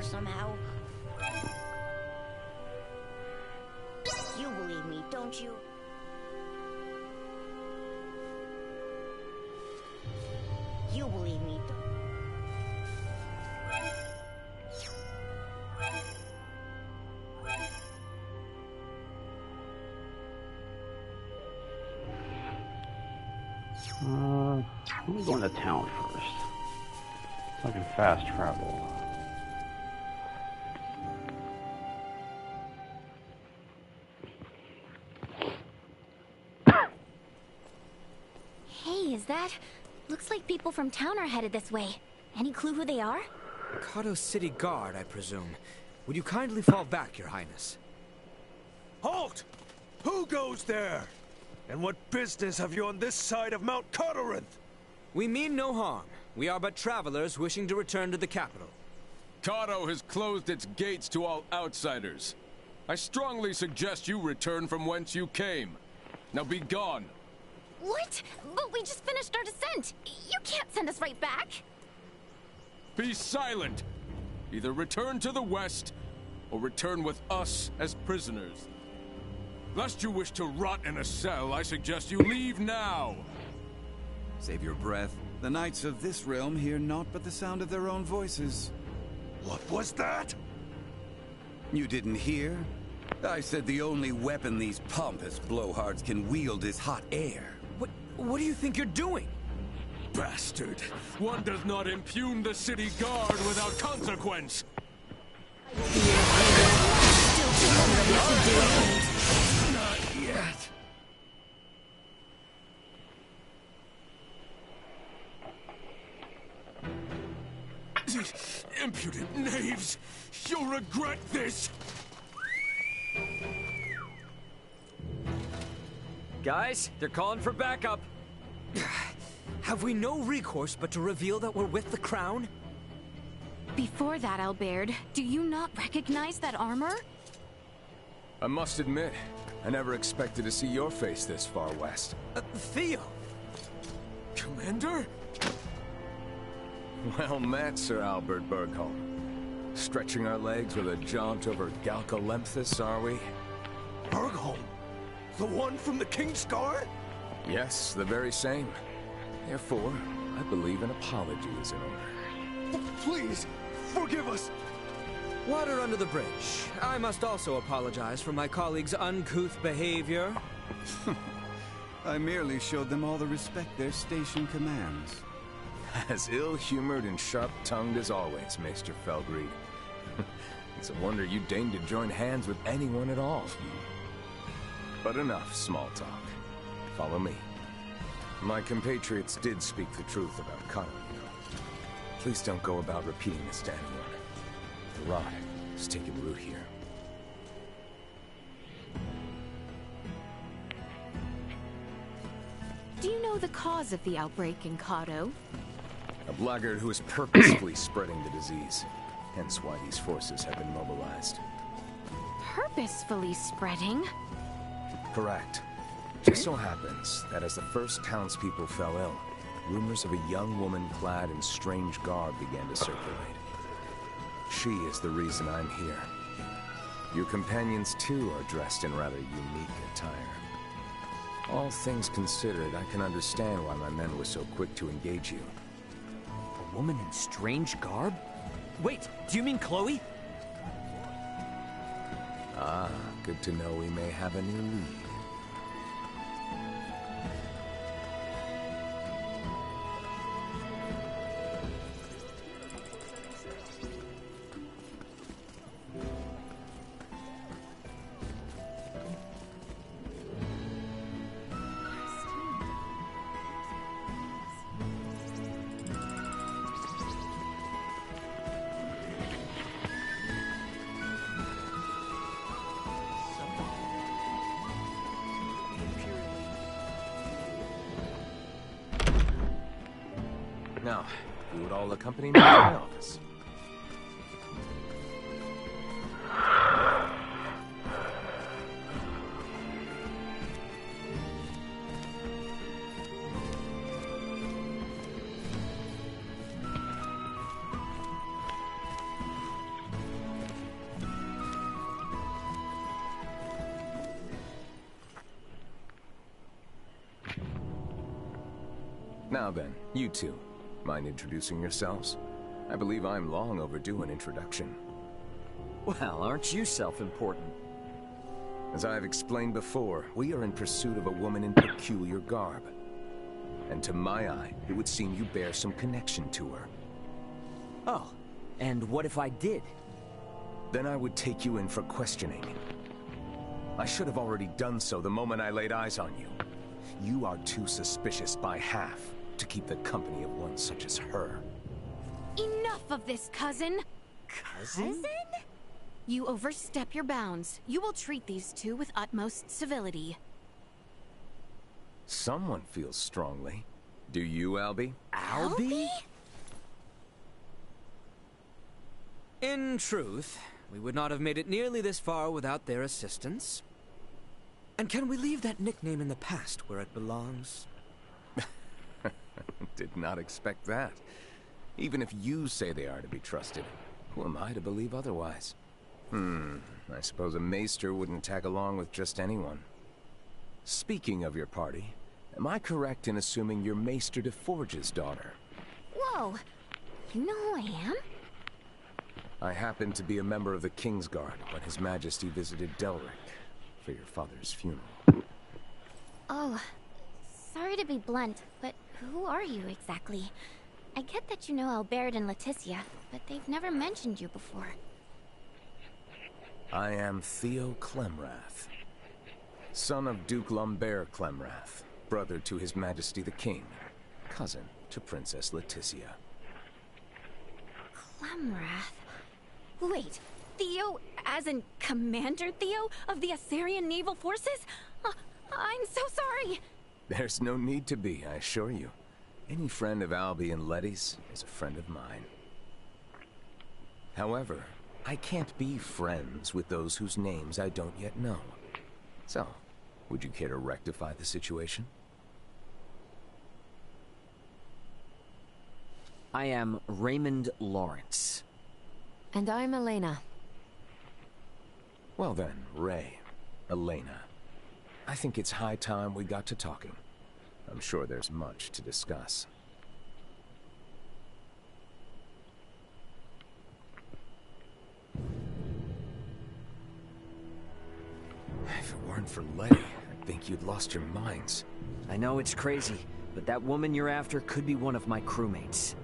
Somehow. You believe me, don't you? You believe me, Let me go into town first. So I can fast travel. Is that? Looks like people from town are headed this way. Any clue who they are? Kato City Guard, I presume. Would you kindly fall back, Your Highness? Halt! Who goes there? And what business have you on this side of Mount Codorinth? We mean no harm. We are but travelers wishing to return to the capital. Kato has closed its gates to all outsiders. I strongly suggest you return from whence you came. Now be gone. What? But we just finished our descent. You can't send us right back. Be silent. Either return to the west, or return with us as prisoners. Lest you wish to rot in a cell, I suggest you leave now. Save your breath. The knights of this realm hear naught but the sound of their own voices. What was that? You didn't hear? I said the only weapon these pompous blowhards can wield is hot air. What do you think you're doing? Bastard! One does not impugn the city guard without consequence! Not yet. Impudent knaves! You'll regret this! Guys, they're calling for backup. Have we no recourse but to reveal that we're with the crown? Before that, Albert, do you not recognize that armor? I must admit, I never expected to see your face this far west. Theo! Commander? Well met, Sir Albert Bergholm. Stretching our legs with a jaunt over Galcalemphus, are we? Bergholm? The one from the King's Guard? Yes, the very same. Therefore, I believe an apology is in order. Please, forgive us! Water under the bridge. I must also apologize for my colleagues' uncouth behavior. I merely showed them all the respect their station commands. As ill-humored and sharp-tongued as always, Maester Felgreed. It's a wonder you deigned to join hands with anyone at all. But enough small talk. Follow me. My compatriots did speak the truth about Kato, you know. Please don't go about repeating this to anyone. The rot is taking root here. Do you know the cause of the outbreak in Kato? A blackguard who is purposefully spreading the disease. Hence why these forces have been mobilized. Purposefully spreading? Correct. Just so happens that as the first townspeople fell ill, rumors of a young woman clad in strange garb began to circulate. She is the reason I'm here. Your companions too are dressed in rather unique attire. All things considered, I can understand why my men were so quick to engage you. A woman in strange garb? Wait, do you mean Chloe? Ah, good to know we may have a new lead. Now, you would all accompany me to my office. Now then, you two. Mind introducing yourselves? I believe I'm long overdue an introduction. Well, aren't you self-important? As I've explained before, we are in pursuit of a woman in peculiar garb. And to my eye, it would seem you bear some connection to her. Oh, and what if I did? Then I would take you in for questioning. I should have already done so the moment I laid eyes on you. You are too suspicious by half to keep the company of one such as her. Enough of this, cousin! Cousin? You overstep your bounds. You will treat these two with utmost civility. Someone feels strongly. Do you, Albie? Albie? In truth, we would not have made it nearly this far without their assistance. And can we leave that nickname in the past where it belongs? Did not expect that. Even if you say they are to be trusted, who am I to believe otherwise? I suppose a maester wouldn't tag along with just anyone. Speaking of your party, am I correct in assuming you're Maester de Forge's daughter? Whoa, you know who I am? I happened to be a member of the Kingsguard when His Majesty visited Delric for your father's funeral. Oh, sorry to be blunt, but who are you exactly? I get that you know Albert and Leticia, but they've never mentioned you before. I am Theo Clemrath, son of Duke Lambert Clemrath, brother to His Majesty the King, cousin to Princess Leticia. Clemrath? Wait, Theo, as in Commander Theo of the Assyrian Naval Forces? I'm so sorry! There's no need to be, I assure you. Any friend of Albie and Letty's is a friend of mine. However, I can't be friends with those whose names I don't yet know. So, would you care to rectify the situation? I am Raymond Lawrence. And I'm Elena. Well then, Ray, Elena. I think it's high time we got to talking. I'm sure there's much to discuss. If it weren't for Letty, I'd think you'd lost your minds. I know it's crazy, but that woman you're after could be one of my crewmates.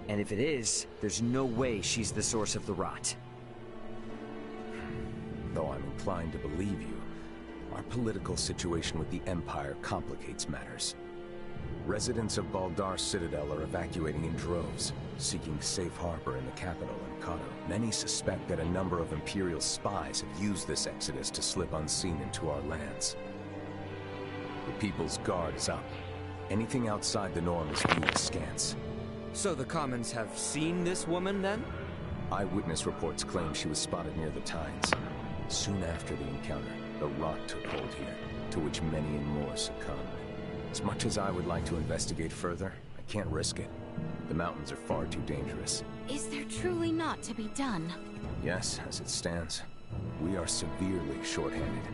And if it is, there's no way she's the source of the rot. Though I'm inclined to believe you, our political situation with the Empire complicates matters. Residents of Baldar Citadel are evacuating in droves, seeking safe harbor in the capital, Enkato. Many suspect that a number of Imperial spies have used this exodus to slip unseen into our lands. The People's Guard is up. Anything outside the norm is viewed askance. So the Commons have seen this woman, then? Eyewitness reports claim she was spotted near the Tines. Soon after the encounter, the rot took hold here, to which many and more succumbed. As much as I would like to investigate further, I can't risk it. The mountains are far too dangerous. Is there truly not to be done? Yes, as it stands, we are severely short-handed.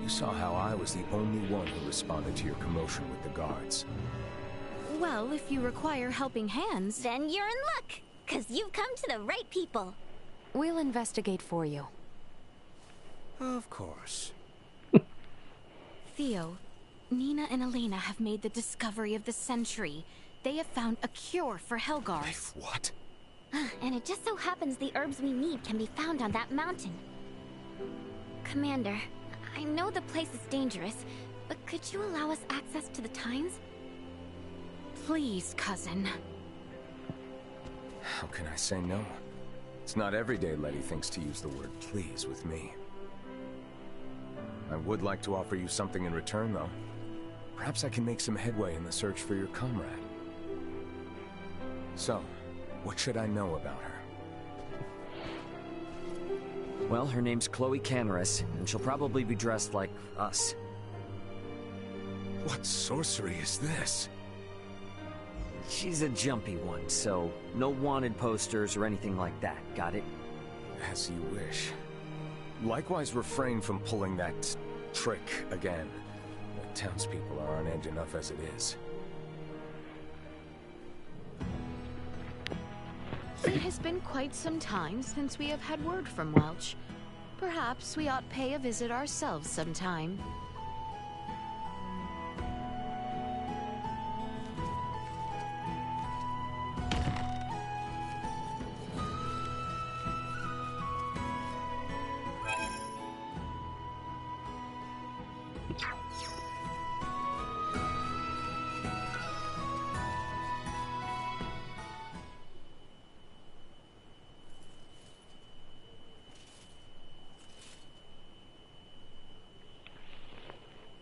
You saw how I was the only one who responded to your commotion with the guards. Well, if you require helping hands... Then you're in luck, 'cause you've come to the right people. We'll investigate for you. Of course. Theo, Nina and Elena have made the discovery of the century. They have found a cure for Helgars. What? And it just so happens the herbs we need can be found on that mountain. Commander, I know the place is dangerous, but could you allow us access to the Tines? Please, cousin. How can I say no? It's not every day Letty thinks to use the word please with me. I would like to offer you something in return, though. Perhaps I can make some headway in the search for your comrade. So, what should I know about her? Well, her name's Chloe Canaris, and she'll probably be dressed like us. What sorcery is this? She's a jumpy one, so no wanted posters or anything like that, got it? As you wish. Likewise, refrain from pulling that trick again. The townspeople are on edge enough as it is. It has been quite some time since we have had word from Welch. Perhaps we ought pay a visit ourselves sometime.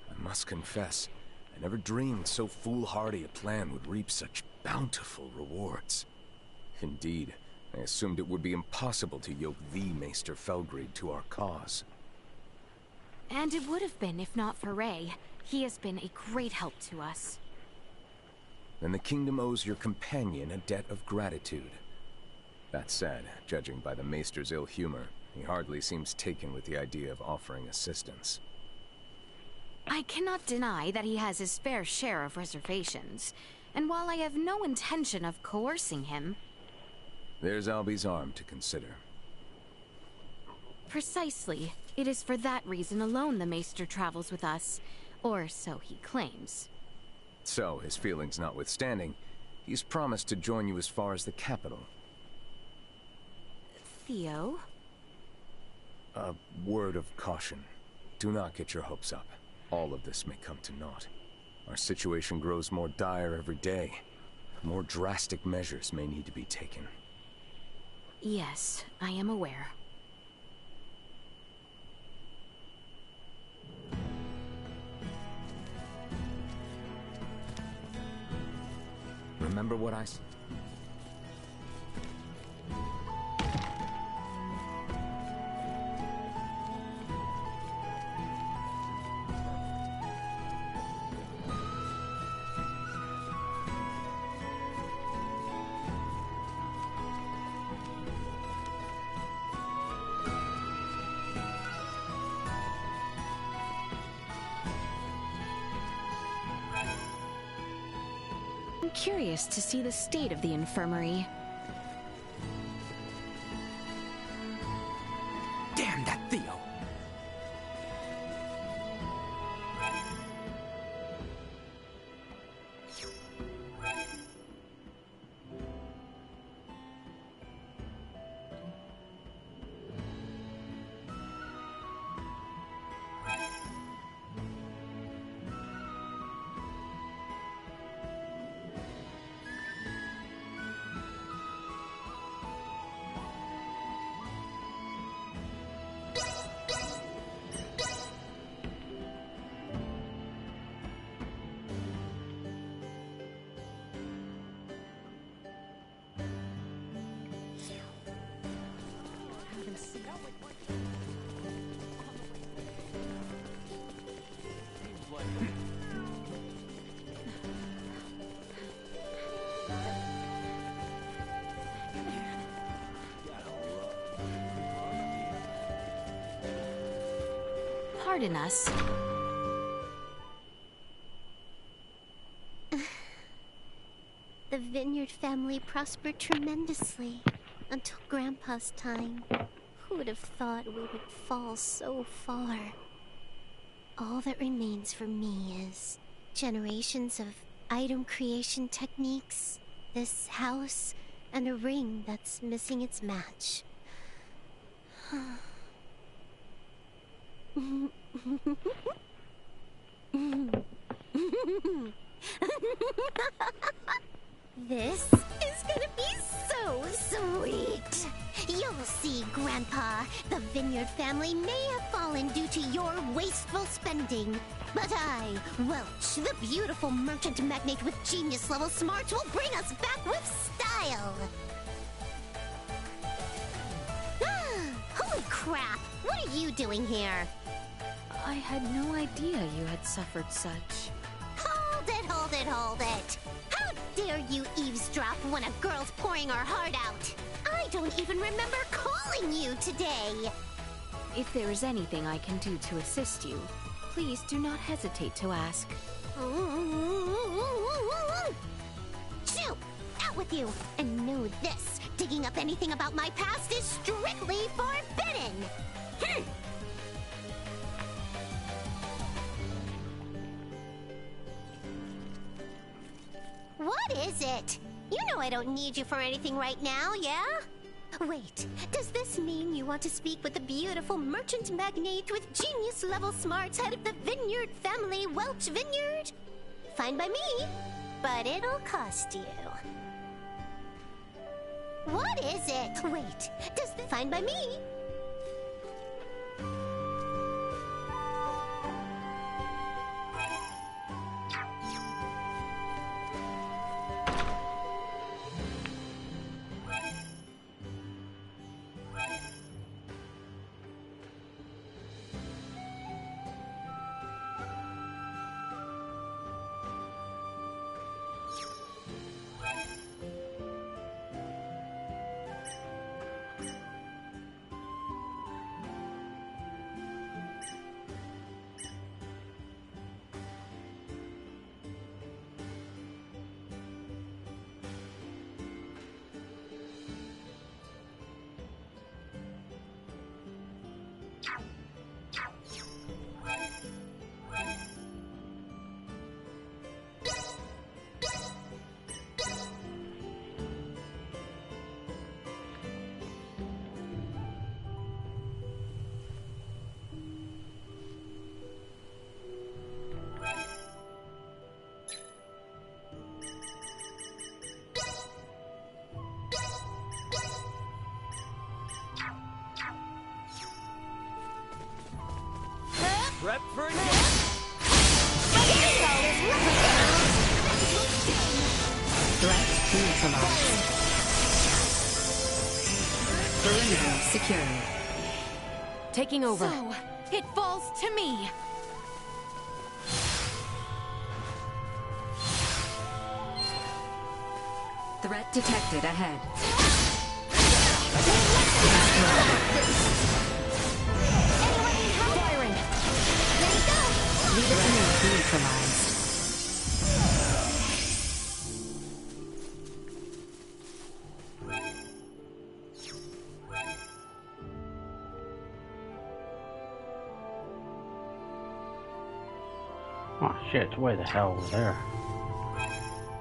I must confess, I never dreamed so foolhardy a plan would reap such bountiful rewards. Indeed, I assumed it would be impossible to yoke the Maester Felgreid to our cause. And it would have been if not for Ray. He has been a great help to us. Then the kingdom owes your companion a debt of gratitude. That said, judging by the Maester's ill humor, he hardly seems taken with the idea of offering assistance. I cannot deny that he has his fair share of reservations, and while I have no intention of coercing him... There's Albie's arm to consider. Precisely. It is for that reason alone the Maester travels with us, or so he claims. So, his feelings notwithstanding, he's promised to join you as far as the capital. Theo? A word of caution. Do not get your hopes up. All of this may come to naught. Our situation grows more dire every day. More drastic measures may need to be taken. Yes, I am aware. Remember what I said? I'm curious to see the state of the infirmary. Damn that Theo! Pardon us. Vineyard family prospered tremendously until Grandpa's time. Who would have thought we would fall so far? All that remains for me is generations of item creation techniques, this house, and a ring that's missing its match. This is gonna be so sweet! You'll see, Grandpa. The Vineyard family may have fallen due to your wasteful spending. But I, Welch, the beautiful merchant magnate with genius-level smarts, will bring us back with style! Holy crap! What are you doing here? I had no idea you had suffered such. Hold it, hold it, hold it! How dare you eavesdrop when a girl's pouring her heart out? I don't even remember calling you today! If there is anything I can do to assist you, please do not hesitate to ask. Shoo! Out with you! And know this, digging up anything about my past is strictly forbidden! What is it? You know I don't need you for anything right now, yeah? Wait, does this mean you want to speak with the beautiful merchant magnate with genius-level smarts, head of the Vineyard family, Welch Vineyard? Fine by me, but it'll cost you. What is it? Wait, does this... Fine by me. Prep for Threat neutralized. Perimeter secured. Taking over. So, it falls to me. Threat detected ahead. Leave it to me to neutralize. Oh shit, it's way the hell over there.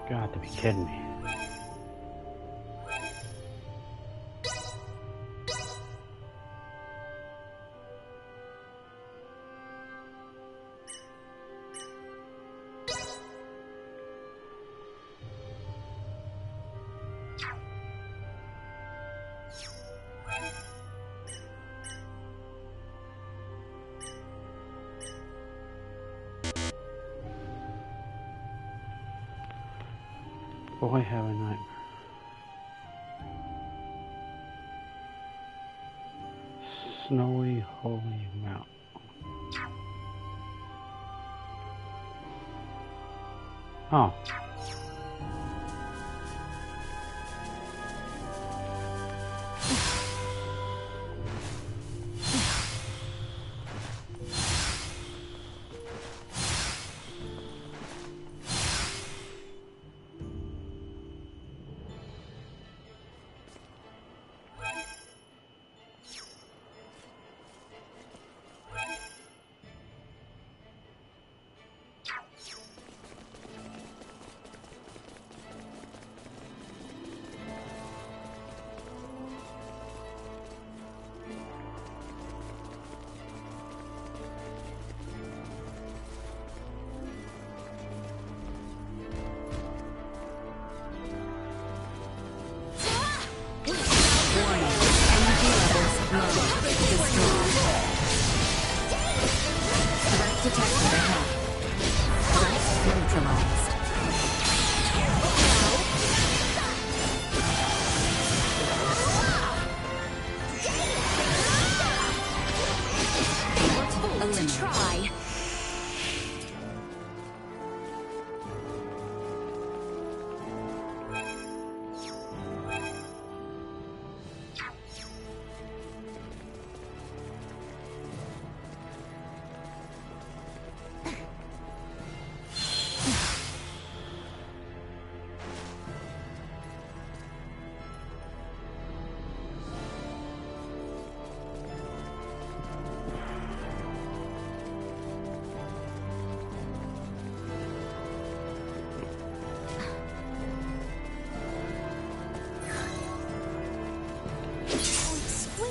Got to be kidding me. Boy, have a nightmare. Snowy Holy Mountain. Oh. detected ahead. Threat neutralized. To try.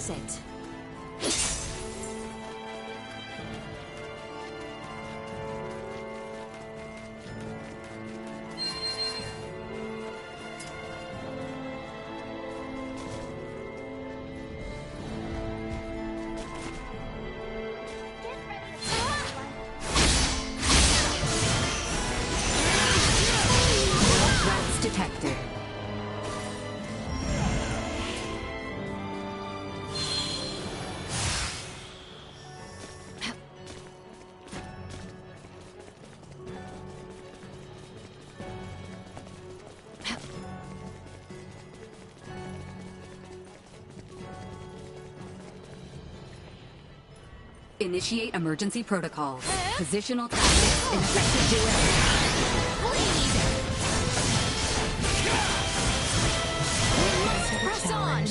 It. Threats detected. Initiate emergency protocols. Positional tactics ineffective. Do it. Press on!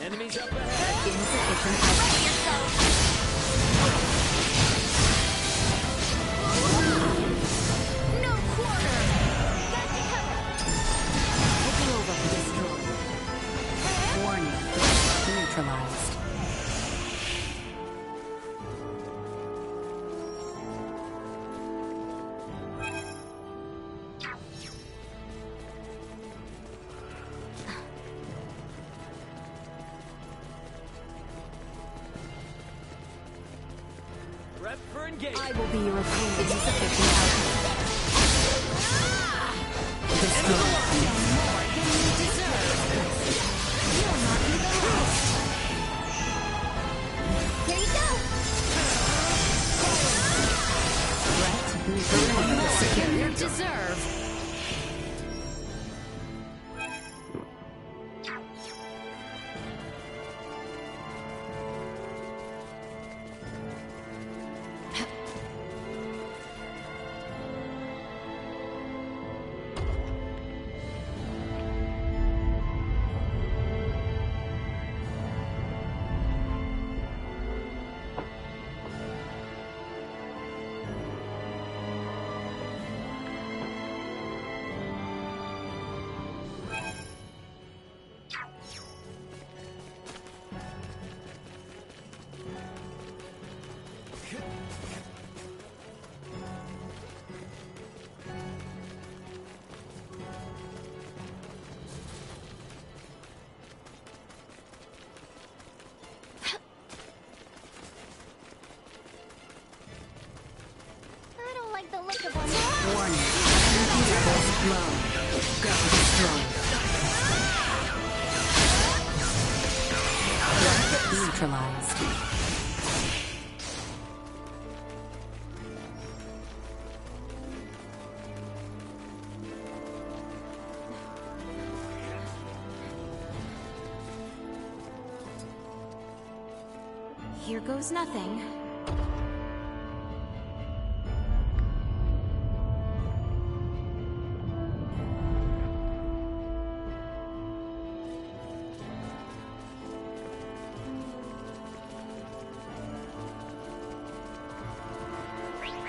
Enemies up ahead. Insufficient output. No quarter! Got you covered! Taking over and destroyed. Warning. Neutralized. Prep for engagement. I will be your opponent. Insufficient output. Destroyed. More than you deserve! You'll not be the last! Here you go! Threat neutralized. Secure your deserve! The look of one. Warning. Energy levels low. Go destroyed. Neutralized. Here goes nothing.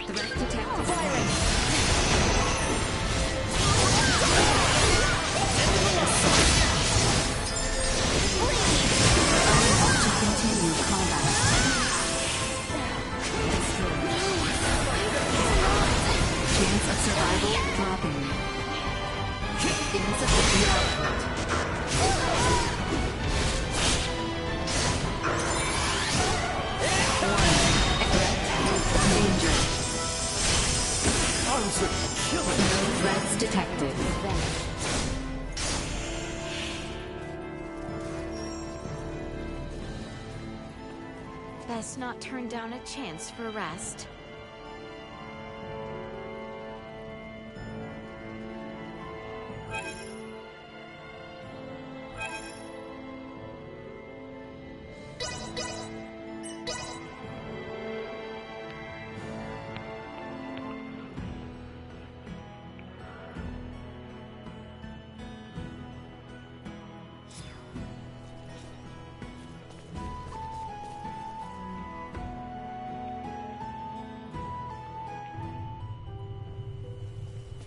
Threat detected. Insufficient output. Danger. Arms are killing me. No threats detected. Best not turn down a chance for rest.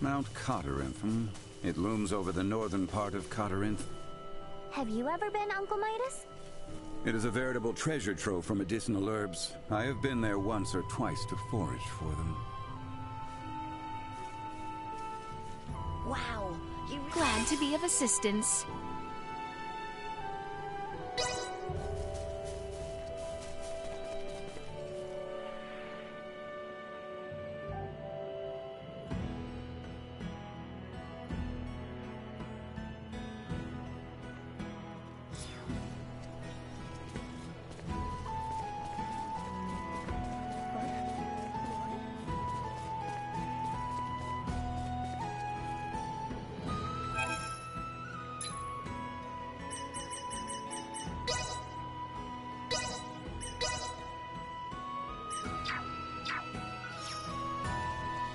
Mount Coterinth, hmm? It looms over the northern part of Coterinth. Have you ever been, Uncle Midas? It is a veritable treasure trove for medicinal herbs. I have been there once or twice to forage for them. Wow, you... Glad to be of assistance.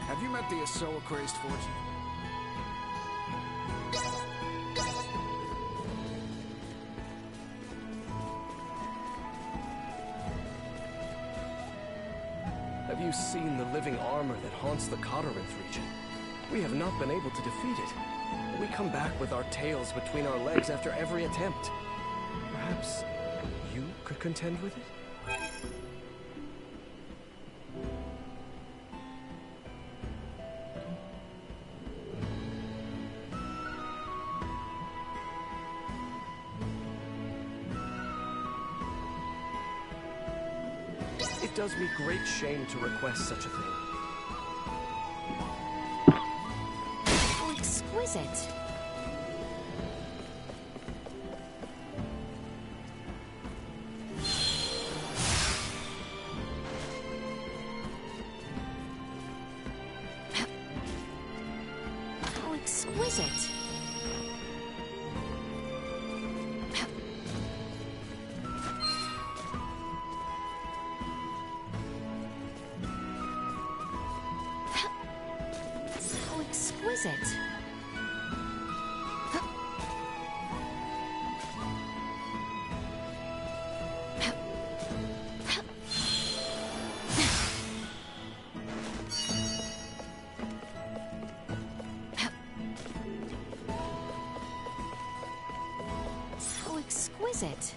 Have you met the Asoa-crazed Fortune? Have you seen the living armor that haunts the Coterinth region? We have not been able to defeat it. We come back with our tails between our legs after every attempt. Perhaps you could contend with it? It does me great shame to request such a thing. How exquisite. How exquisite. Exquisite. How exquisite.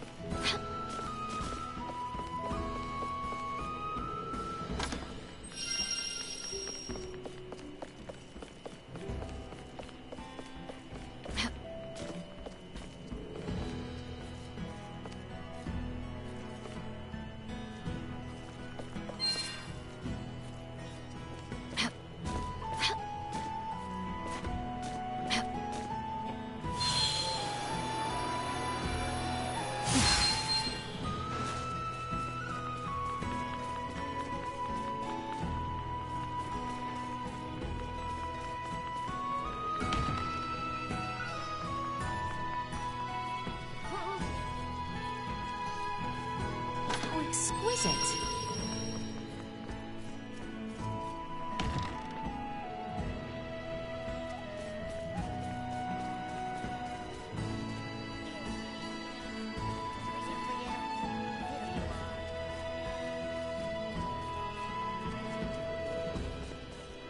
Exquisite.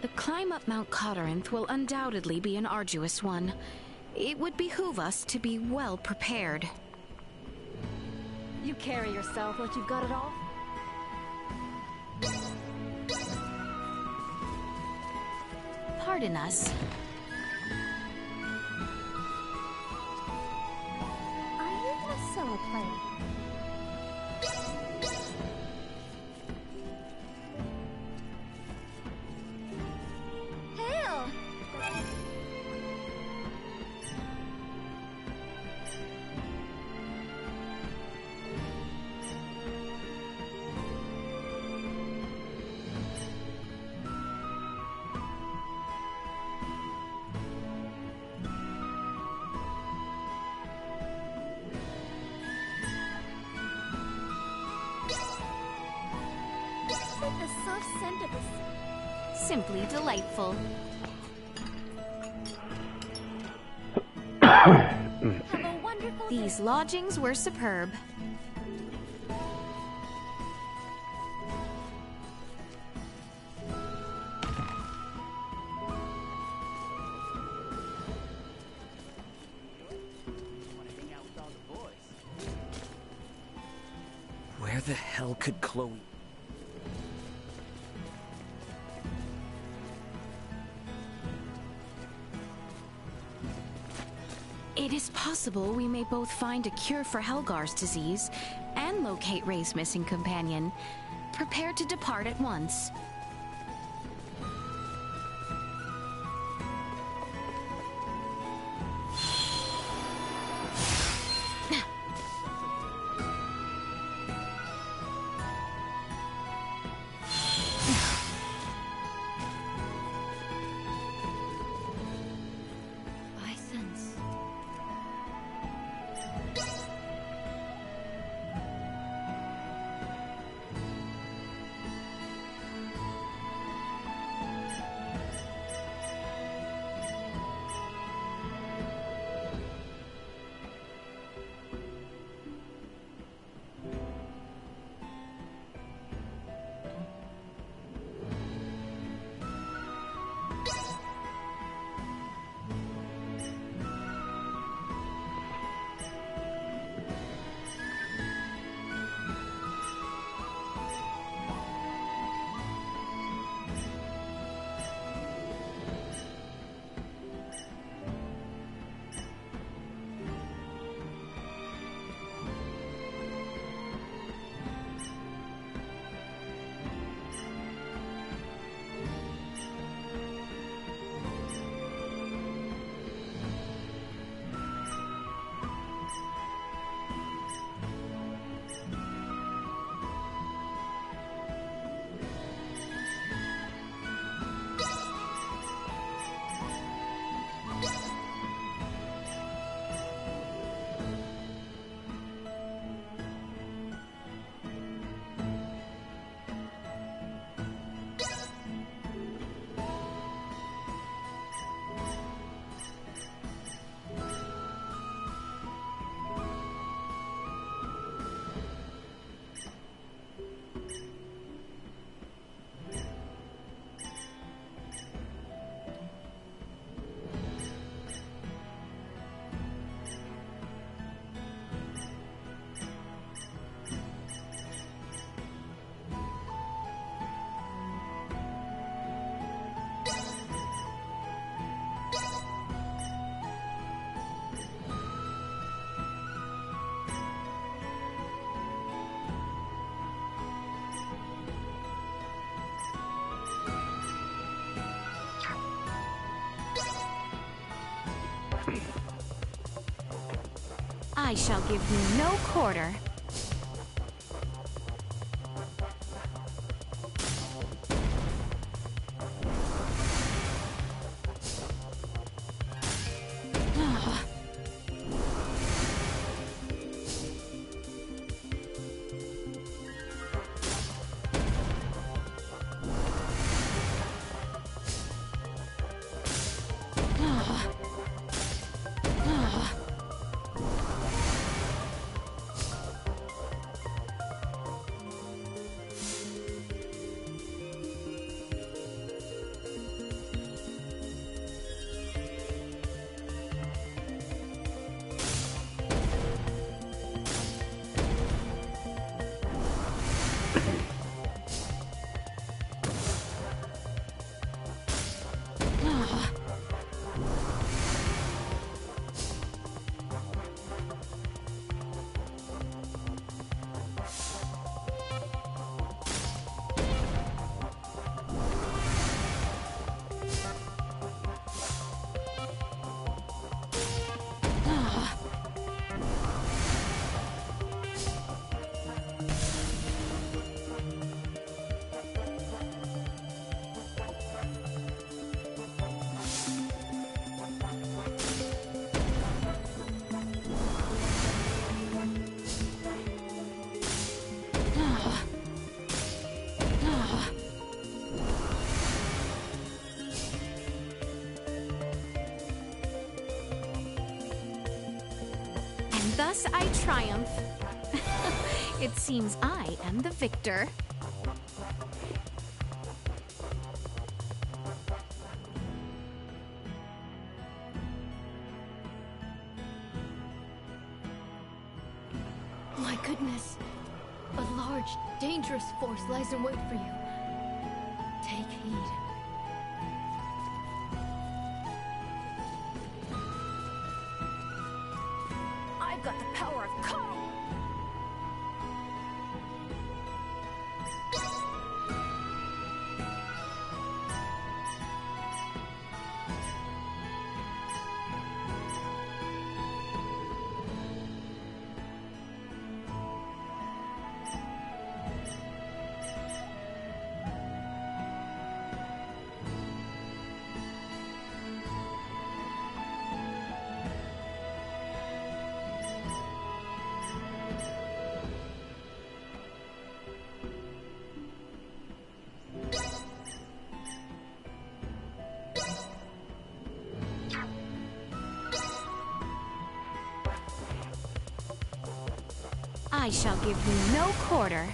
The climb up Mount Coterinth will undoubtedly be an arduous one. It would behoove us to be well prepared. You carry yourself like you've got it all? Pardon us. professional player. Hail! The soft scent of this. Simply delightful. Have a wonderful These lodgings were superb. Where the hell could Chloe... It is possible we may both find a cure for Helgar's disease and locate Ray's missing companion. Prepare to depart at once. I sense. I shall give you no quarter. And thus I triumph. It seems I am the victor. My goodness. A large, dangerous force lies in wait for you. Take heed. I've got the power of Karo! I shall give you no quarter.